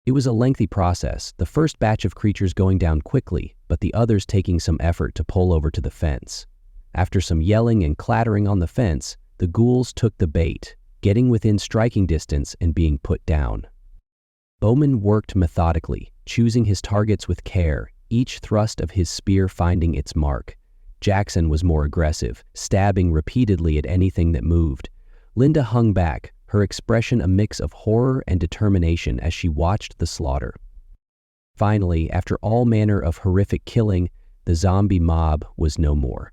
It was a lengthy process, the first batch of creatures going down quickly, but the others taking some effort to pull over to the fence. After some yelling and clattering on the fence, the ghouls took the bait, getting within striking distance and being put down. Bowman worked methodically, choosing his targets with care, each thrust of his spear finding its mark. Jackson was more aggressive, stabbing repeatedly at anything that moved. Linda hung back, her expression a mix of horror and determination as she watched the slaughter. Finally, after all manner of horrific killing, the zombie mob was no more.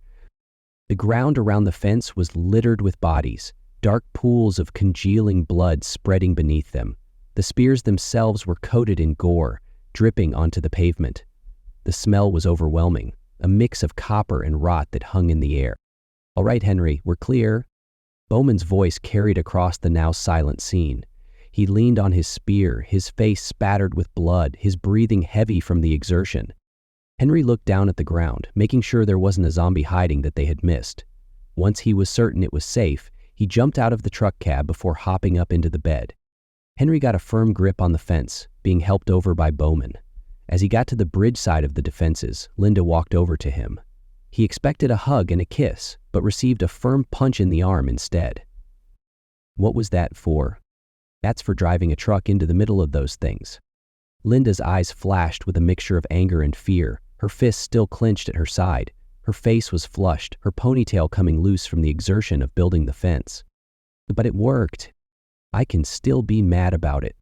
The ground around the fence was littered with bodies, dark pools of congealing blood spreading beneath them. The spears themselves were coated in gore, dripping onto the pavement. The smell was overwhelming, a mix of copper and rot that hung in the air. "All right, Henry, we're clear." Bowman's voice carried across the now silent scene. He leaned on his spear, his face spattered with blood, his breathing heavy from the exertion. Henry looked down at the ground, making sure there wasn't a zombie hiding that they had missed. Once he was certain it was safe, he jumped out of the truck cab before hopping up into the bed. Henry got a firm grip on the fence, being helped over by Bowman. As he got to the bridge side of the defenses, Linda walked over to him. He expected a hug and a kiss, but received a firm punch in the arm instead. "What was that for?" That's for driving a truck into the middle of those things. Linda's eyes flashed with a mixture of anger and fear, her fists still clenched at her side. Her face was flushed, her ponytail coming loose from the exertion of building the fence. But it worked. I can still be mad about it.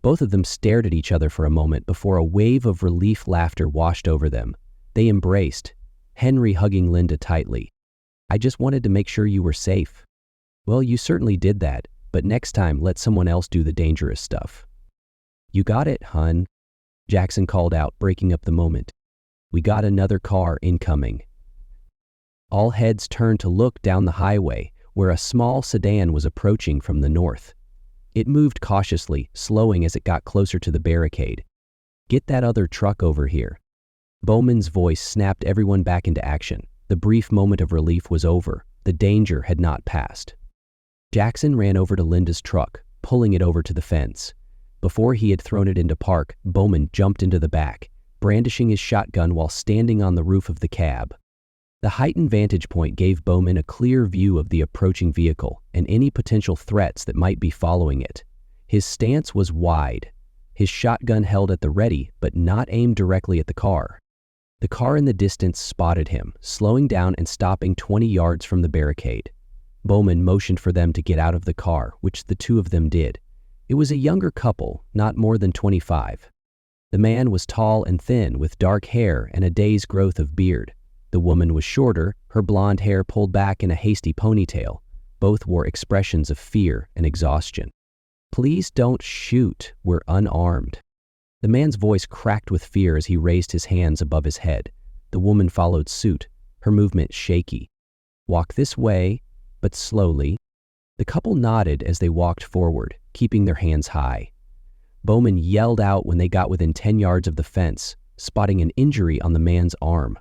Both of them stared at each other for a moment before a wave of relief laughter washed over them. They embraced, Henry hugging Linda tightly. I just wanted to make sure you were safe. Well, you certainly did that, but next time let someone else do the dangerous stuff. You got it, hun, Jackson called out, breaking up the moment. We got another car incoming. All heads turned to look down the highway, where a small sedan was approaching from the north. It moved cautiously, slowing as it got closer to the barricade. Get that other truck over here. Bowman's voice snapped everyone back into action. The brief moment of relief was over. The danger had not passed. Jackson ran over to Linda's truck, pulling it over to the fence. Before he had thrown it into park, Bowman jumped into the back, brandishing his shotgun while standing on the roof of the cab. The heightened vantage point gave Bowman a clear view of the approaching vehicle and any potential threats that might be following it. His stance was wide, his shotgun held at the ready but not aimed directly at the car. The car in the distance spotted him, slowing down and stopping 20 yards from the barricade. Bowman motioned for them to get out of the car, which the two of them did. It was a younger couple, not more than 25. The man was tall and thin, with dark hair and a day's growth of beard. The woman was shorter, her blonde hair pulled back in a hasty ponytail. Both wore expressions of fear and exhaustion. Please don't shoot, we're unarmed. The man's voice cracked with fear as he raised his hands above his head. The woman followed suit, her movement shaky. Walk this way, but slowly. The couple nodded as they walked forward, keeping their hands high. Bowman yelled out when they got within 10 yards of the fence, spotting an injury on the man's arm.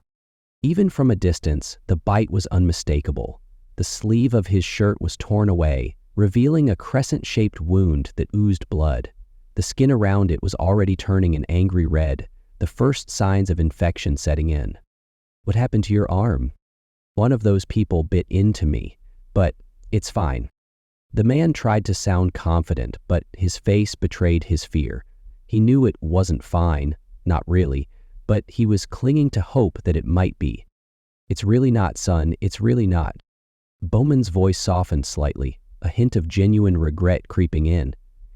Even from a distance, the bite was unmistakable. The sleeve of his shirt was torn away, revealing a crescent-shaped wound that oozed blood. The skin around it was already turning an angry red, the first signs of infection setting in. What happened to your arm? One of those people bit into me, but it's fine. The man tried to sound confident, but his face betrayed his fear. He knew it wasn't fine, not really, but he was clinging to hope that it might be. It's really not, son, it's really not. Bowman's voice softened slightly, a hint of genuine regret creeping in.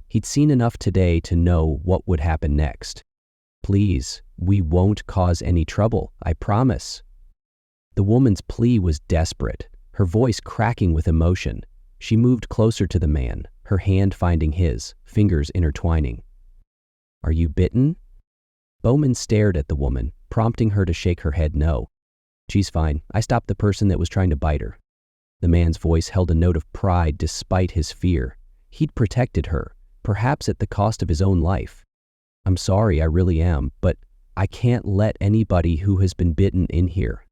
He'd seen enough today to know what would happen next. Please, we won't cause any trouble, I promise. The woman's plea was desperate, her voice cracking with emotion. She moved closer to the man, her hand finding his, fingers intertwining. Are you bitten? Bowman stared at the woman, prompting her to shake her head no. She's fine. I stopped the person that was trying to bite her. The man's voice held a note of pride despite his fear. He'd protected her, perhaps at the cost of his own life. I'm sorry, I really am, but I can't let anybody who has been bitten in here.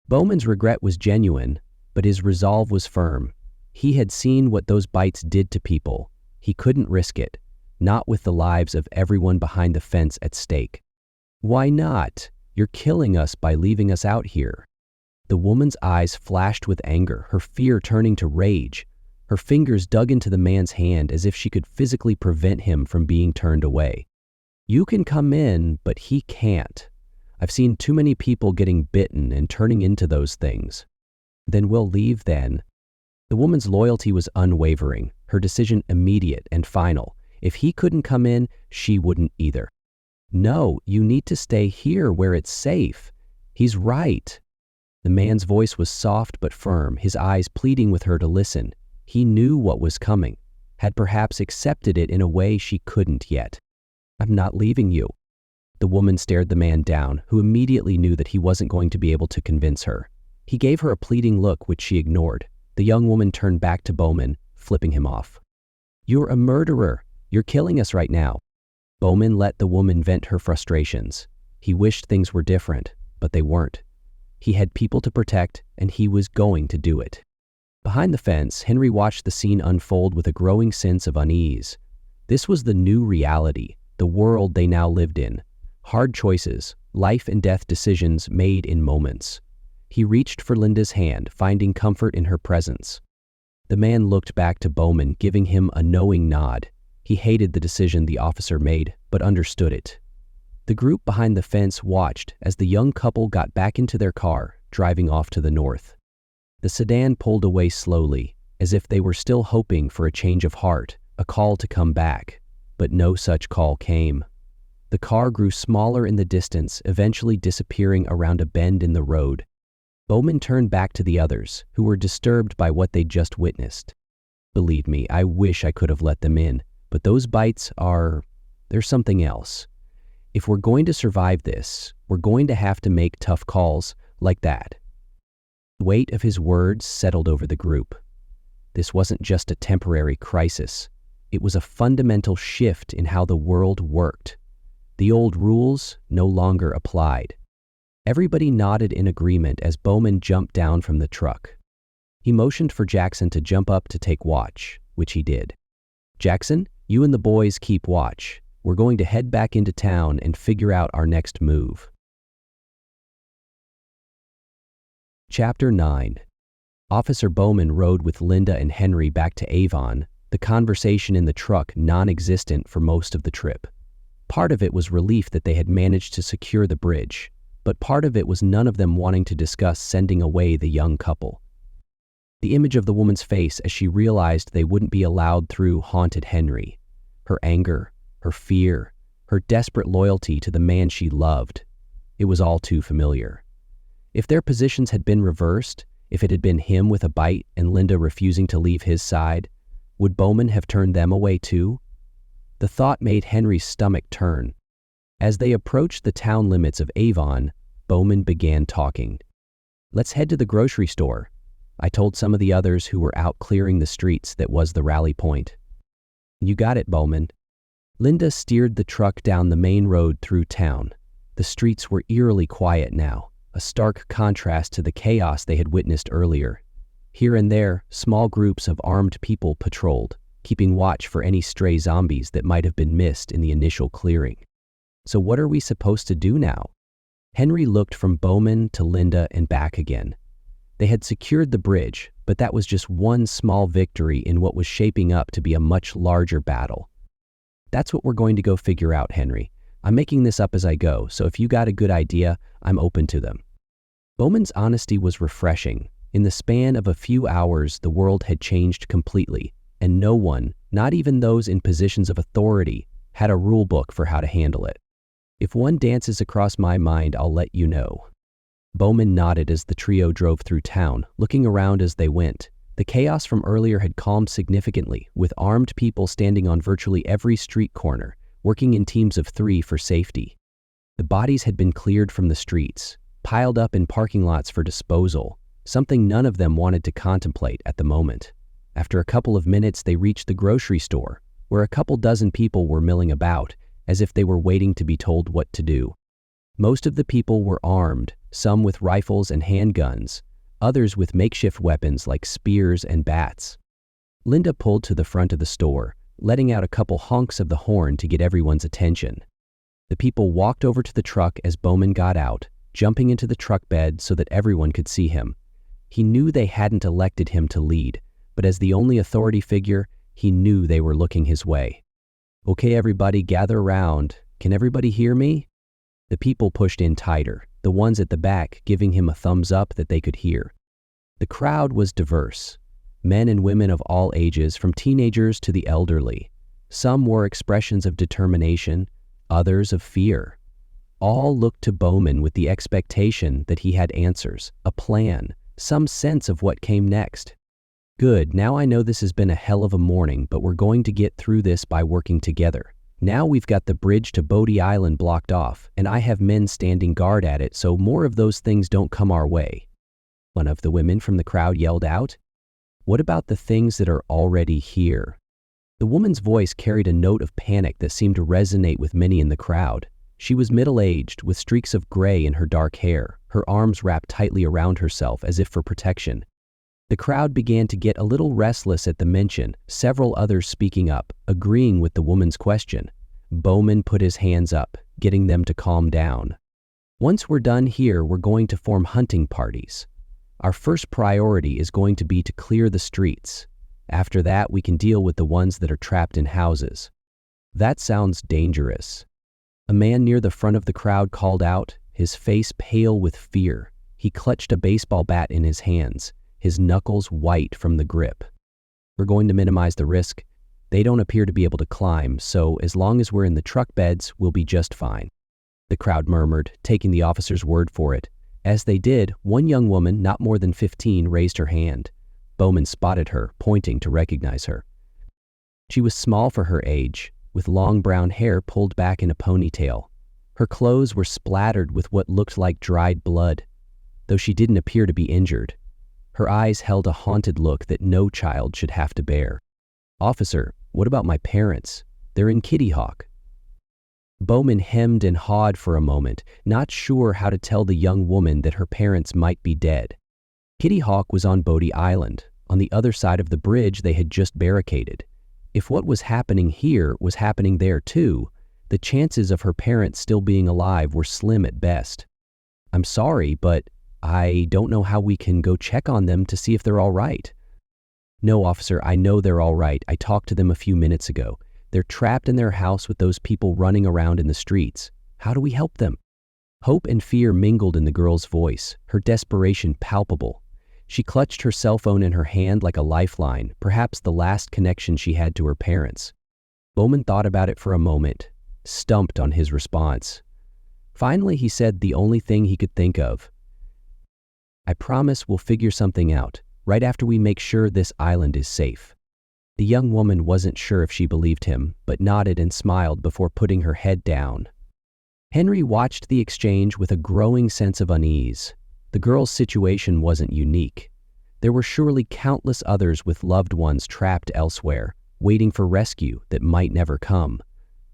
Bowman's regret was genuine, but his resolve was firm. He had seen what those bites did to people. He couldn't risk it, not with the lives of everyone behind the fence at stake. Why not? You're killing us by leaving us out here. The woman's eyes flashed with anger, her fear turning to rage. Her fingers dug into the man's hand as if she could physically prevent him from being turned away. You can come in, but he can't. I've seen too many people getting bitten and turning into those things. Then we'll leave then. The woman's loyalty was unwavering, her decision immediate and final. If he couldn't come in, she wouldn't either. No, you need to stay here where it's safe. He's right. The man's voice was soft but firm, his eyes pleading with her to listen. He knew what was coming, had perhaps accepted it in a way she couldn't yet. I'm not leaving you. The woman stared the man down, who immediately knew that he wasn't going to be able to convince her. He gave her a pleading look which she ignored. The young woman turned back to Bowman, flipping him off. You're a murderer. You're killing us right now. Bowman let the woman vent her frustrations. He wished things were different, but they weren't. He had people to protect, and he was going to do it. Behind the fence, Henry watched the scene unfold with a growing sense of unease. This was the new reality, the world they now lived in. Hard choices, life and death decisions made in moments. He reached for Linda's hand, finding comfort in her presence. The man looked back to Bowman, giving him a knowing nod. He hated the decision the officer made, but understood it. The group behind the fence watched as the young couple got back into their car, driving off to the north. The sedan pulled away slowly, as if they were still hoping for a change of heart, a call to come back, but no such call came. The car grew smaller in the distance, eventually disappearing around a bend in the road. Bowman turned back to the others, who were disturbed by what they'd just witnessed. Believe me, I wish I could have let them in, but those bites they're something else. If we're going to survive this, we're going to have to make tough calls like that. The weight of his words settled over the group. This wasn't just a temporary crisis. It was a fundamental shift in how the world worked. The old rules no longer applied. Everybody nodded in agreement as Bowman jumped down from the truck. He motioned for Jackson to jump up to take watch, which he did. "Jackson, you and the boys keep watch. We're going to head back into town and figure out our next move." Chapter 9. Officer Bowman rode with Linda and Henry back to Avon, the conversation in the truck non-existent for most of the trip. Part of it was relief that they had managed to secure the bridge, but part of it was none of them wanting to discuss sending away the young couple. The image of the woman's face as she realized they wouldn't be allowed through haunted Henry. Her anger, her fear, her desperate loyalty to the man she loved. It was all too familiar. If their positions had been reversed, if it had been him with a bite and Linda refusing to leave his side, would Bowman have turned them away too? The thought made Henry's stomach turn. As they approached the town limits of Avon, Bowman began talking. "Let's head to the grocery store," I told some of the others who were out clearing the streets that was the rally point. "You got it, Bowman." Linda steered the truck down the main road through town. The streets were eerily quiet now, a stark contrast to the chaos they had witnessed earlier. Here and there, small groups of armed people patrolled, keeping watch for any stray zombies that might have been missed in the initial clearing. "So what are we supposed to do now?" Henry looked from Bowman to Linda and back again. They had secured the bridge, but that was just one small victory in what was shaping up to be a much larger battle. "That's what we're going to go figure out, Henry. I'm making this up as I go, so if you got a good idea, I'm open to them." Bowman's honesty was refreshing. In the span of a few hours, the world had changed completely, and no one, not even those in positions of authority, had a rule book for how to handle it. "If one dances across my mind, I'll let you know." Bowman nodded as the trio drove through town, looking around as they went. The chaos from earlier had calmed significantly, with armed people standing on virtually every street corner, working in teams of 3 for safety. The bodies had been cleared from the streets, piled up in parking lots for disposal, something none of them wanted to contemplate at the moment. After a couple of minutes, they reached the grocery store, where a couple dozen people were milling about, as if they were waiting to be told what to do. Most of the people were armed, some with rifles and handguns, others with makeshift weapons like spears and bats. Linda pulled to the front of the store, letting out a couple honks of the horn to get everyone's attention. The people walked over to the truck as Bowman got out, jumping into the truck bed so that everyone could see him. He knew they hadn't elected him to lead, but as the only authority figure, he knew they were looking his way. "Okay, everybody, gather around. Can everybody hear me?" The people pushed in tighter, the ones at the back giving him a thumbs up that they could hear. The crowd was diverse. Men and women of all ages, from teenagers to the elderly. Some wore expressions of determination, others of fear. All looked to Bowman with the expectation that he had answers, a plan, some sense of what came next. "Good, now I know this has been a hell of a morning, but we're going to get through this by working together. Now we've got the bridge to Bodie Island blocked off, and I have men standing guard at it so more of those things don't come our way." One of the women from the crowd yelled out. "What about the things that are already here?" The woman's voice carried a note of panic that seemed to resonate with many in the crowd. She was middle-aged, with streaks of gray in her dark hair, her arms wrapped tightly around herself as if for protection. The crowd began to get a little restless at the mention, several others speaking up, agreeing with the woman's question. Bowman put his hands up, getting them to calm down. "Once we're done here, we're going to form hunting parties. Our first priority is going to be to clear the streets. After that, we can deal with the ones that are trapped in houses." "That sounds dangerous." A man near the front of the crowd called out, his face pale with fear. He clutched a baseball bat in his hands, his knuckles white from the grip. "We're going to minimize the risk. They don't appear to be able to climb, so as long as we're in the truck beds, we'll be just fine." The crowd murmured, taking the officer's word for it. As they did, one young woman, not more than 15, raised her hand. Bowman spotted her, pointing to recognize her. She was small for her age, with long brown hair pulled back in a ponytail. Her clothes were splattered with what looked like dried blood, though she didn't appear to be injured. Her eyes held a haunted look that no child should have to bear. "Officer, what about my parents? They're in Kitty Hawk." Bowman hemmed and hawed for a moment, not sure how to tell the young woman that her parents might be dead. Kitty Hawk was on Bodie Island, on the other side of the bridge they had just barricaded. If what was happening here was happening there too, the chances of her parents still being alive were slim at best. "I'm sorry, but I don't know how we can go check on them to see if they're all right." "No, officer, I know they're all right. I talked to them a few minutes ago. They're trapped in their house with those people running around in the streets. How do we help them?" Hope and fear mingled in the girl's voice, her desperation palpable. She clutched her cell phone in her hand like a lifeline, perhaps the last connection she had to her parents. Bowman thought about it for a moment, stumped on his response. Finally, he said the only thing he could think of. "I promise we'll figure something out, right after we make sure this island is safe." The young woman wasn't sure if she believed him, but nodded and smiled before putting her head down. Henry watched the exchange with a growing sense of unease. The girl's situation wasn't unique. There were surely countless others with loved ones trapped elsewhere, waiting for rescue that might never come.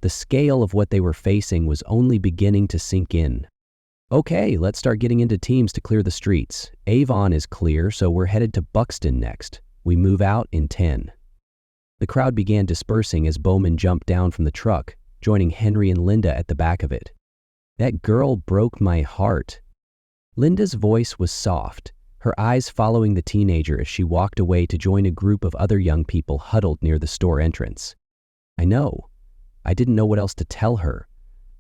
The scale of what they were facing was only beginning to sink in. "Okay, let's start getting into teams to clear the streets. Avon is clear, so we're headed to Buxton next. We move out in 10. The crowd began dispersing as Bowman jumped down from the truck, joining Henry and Linda at the back of it. "That girl broke my heart." Linda's voice was soft, her eyes following the teenager as she walked away to join a group of other young people huddled near the store entrance. "I know. I didn't know what else to tell her,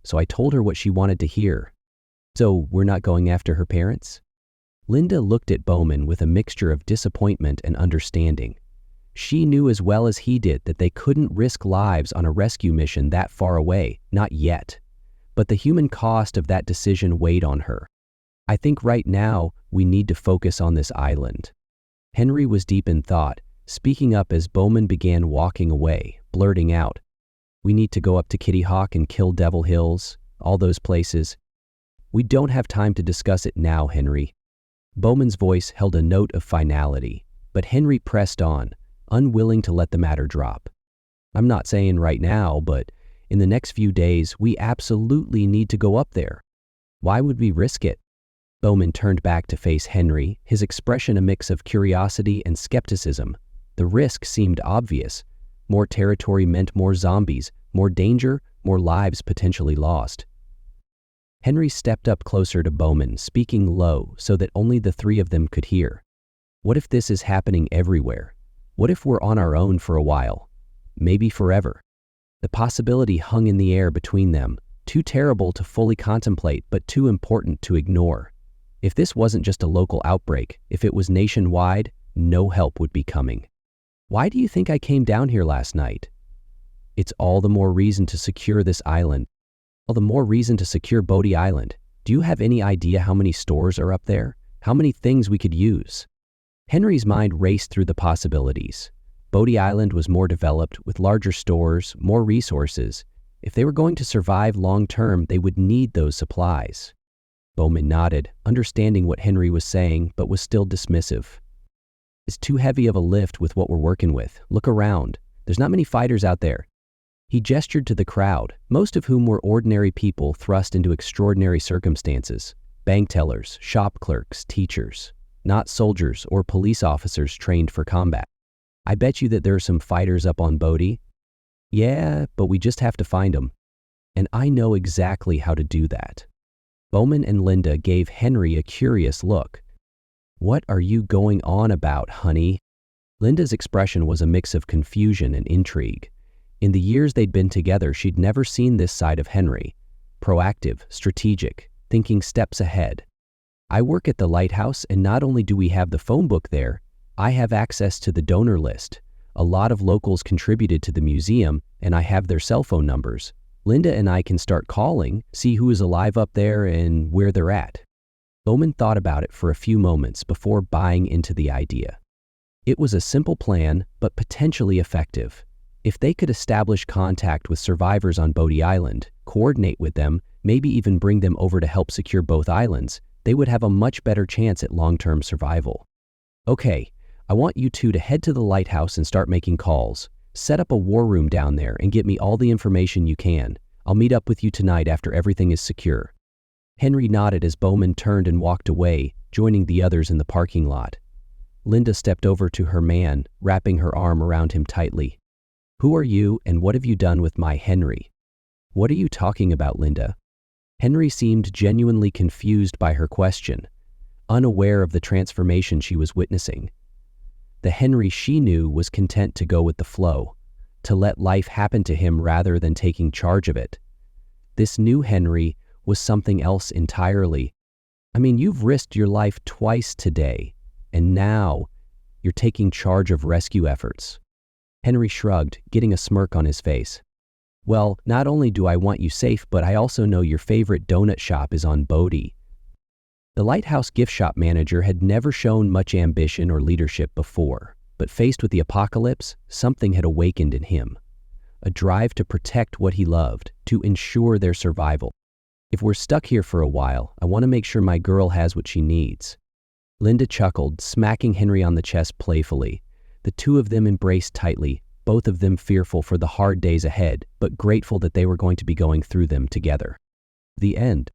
so I told her what she wanted to hear." "So we're not going after her parents?" Linda looked at Bowman with a mixture of disappointment and understanding. She knew as well as he did that they couldn't risk lives on a rescue mission that far away, not yet. But the human cost of that decision weighed on her. "I think right now we need to focus on this island." Henry was deep in thought, speaking up as Bowman began walking away, blurting out, "We need to go up to Kitty Hawk and kill Devil Hills, all those places." "We don't have time to discuss it now, Henry." Bowman's voice held a note of finality, but Henry pressed on, unwilling to let the matter drop. "I'm not saying right now, but in the next few days, we absolutely need to go up there. Why would we risk it?" Bowman turned back to face Henry, his expression a mix of curiosity and skepticism. The risk seemed obvious. More territory meant more zombies, more danger, more lives potentially lost. Henry stepped up closer to Bowman, speaking low so that only the three of them could hear. "What if this is happening everywhere? What if we're on our own for a while? Maybe forever?" The possibility hung in the air between them, too terrible to fully contemplate but too important to ignore. If this wasn't just a local outbreak, if it was nationwide, no help would be coming. "Why do you think I came down here last night?" "It's all the more reason to secure this island." "All the more reason to secure Bodie Island. Do you have any idea how many stores are up there? How many things we could use?" Henry's mind raced through the possibilities. Bodie Island was more developed, with larger stores, more resources. If they were going to survive long-term, they would need those supplies. Bowman nodded, understanding what Henry was saying, but was still dismissive. "It's too heavy of a lift with what we're working with. Look around. There's not many fighters out there." He gestured to the crowd, most of whom were ordinary people thrust into extraordinary circumstances. Bank tellers, shop clerks, teachers. Not soldiers or police officers trained for combat. "I bet you that there are some fighters up on Bodie." "Yeah, but we just have to find them. And I know exactly how to do that." Bowman and Linda gave Henry a curious look. "What are you going on about, honey?" Linda's expression was a mix of confusion and intrigue. In the years they'd been together, she'd never seen this side of Henry. Proactive, strategic, thinking steps ahead. I work at the lighthouse, and not only do we have the phone book there, I have access to the donor list. A lot of locals contributed to the museum, and I have their cell phone numbers. Linda and I can start calling, see who is alive up there and where they're at. Bowman thought about it for a few moments before buying into the idea. It was a simple plan, but potentially effective. If they could establish contact with survivors on Bodie Island, coordinate with them, maybe even bring them over to help secure both islands, they would have a much better chance at long-term survival. Okay, I want you two to head to the lighthouse and start making calls. Set up a war room down there and get me all the information you can. I'll meet up with you tonight after everything is secure. Henry nodded as Bowman turned and walked away, joining the others in the parking lot. Linda stepped over to her man, wrapping her arm around him tightly. "Who are you, and what have you done with my Henry?" "What are you talking about, Linda?" Henry seemed genuinely confused by her question, unaware of the transformation she was witnessing. The Henry she knew was content to go with the flow, to let life happen to him rather than taking charge of it. This new Henry was something else entirely. I mean, you've risked your life twice today, and now you're taking charge of rescue efforts. Henry shrugged, getting a smirk on his face. "Well, not only do I want you safe, but I also know your favorite donut shop is on Bodie." The lighthouse gift shop manager had never shown much ambition or leadership before, but faced with the apocalypse, something had awakened in him. A drive to protect what he loved, to ensure their survival. "If we're stuck here for a while, I want to make sure my girl has what she needs." Linda chuckled, smacking Henry on the chest playfully. The two of them embraced tightly, both of them fearful for the hard days ahead, but grateful that they were going to be going through them together. The end.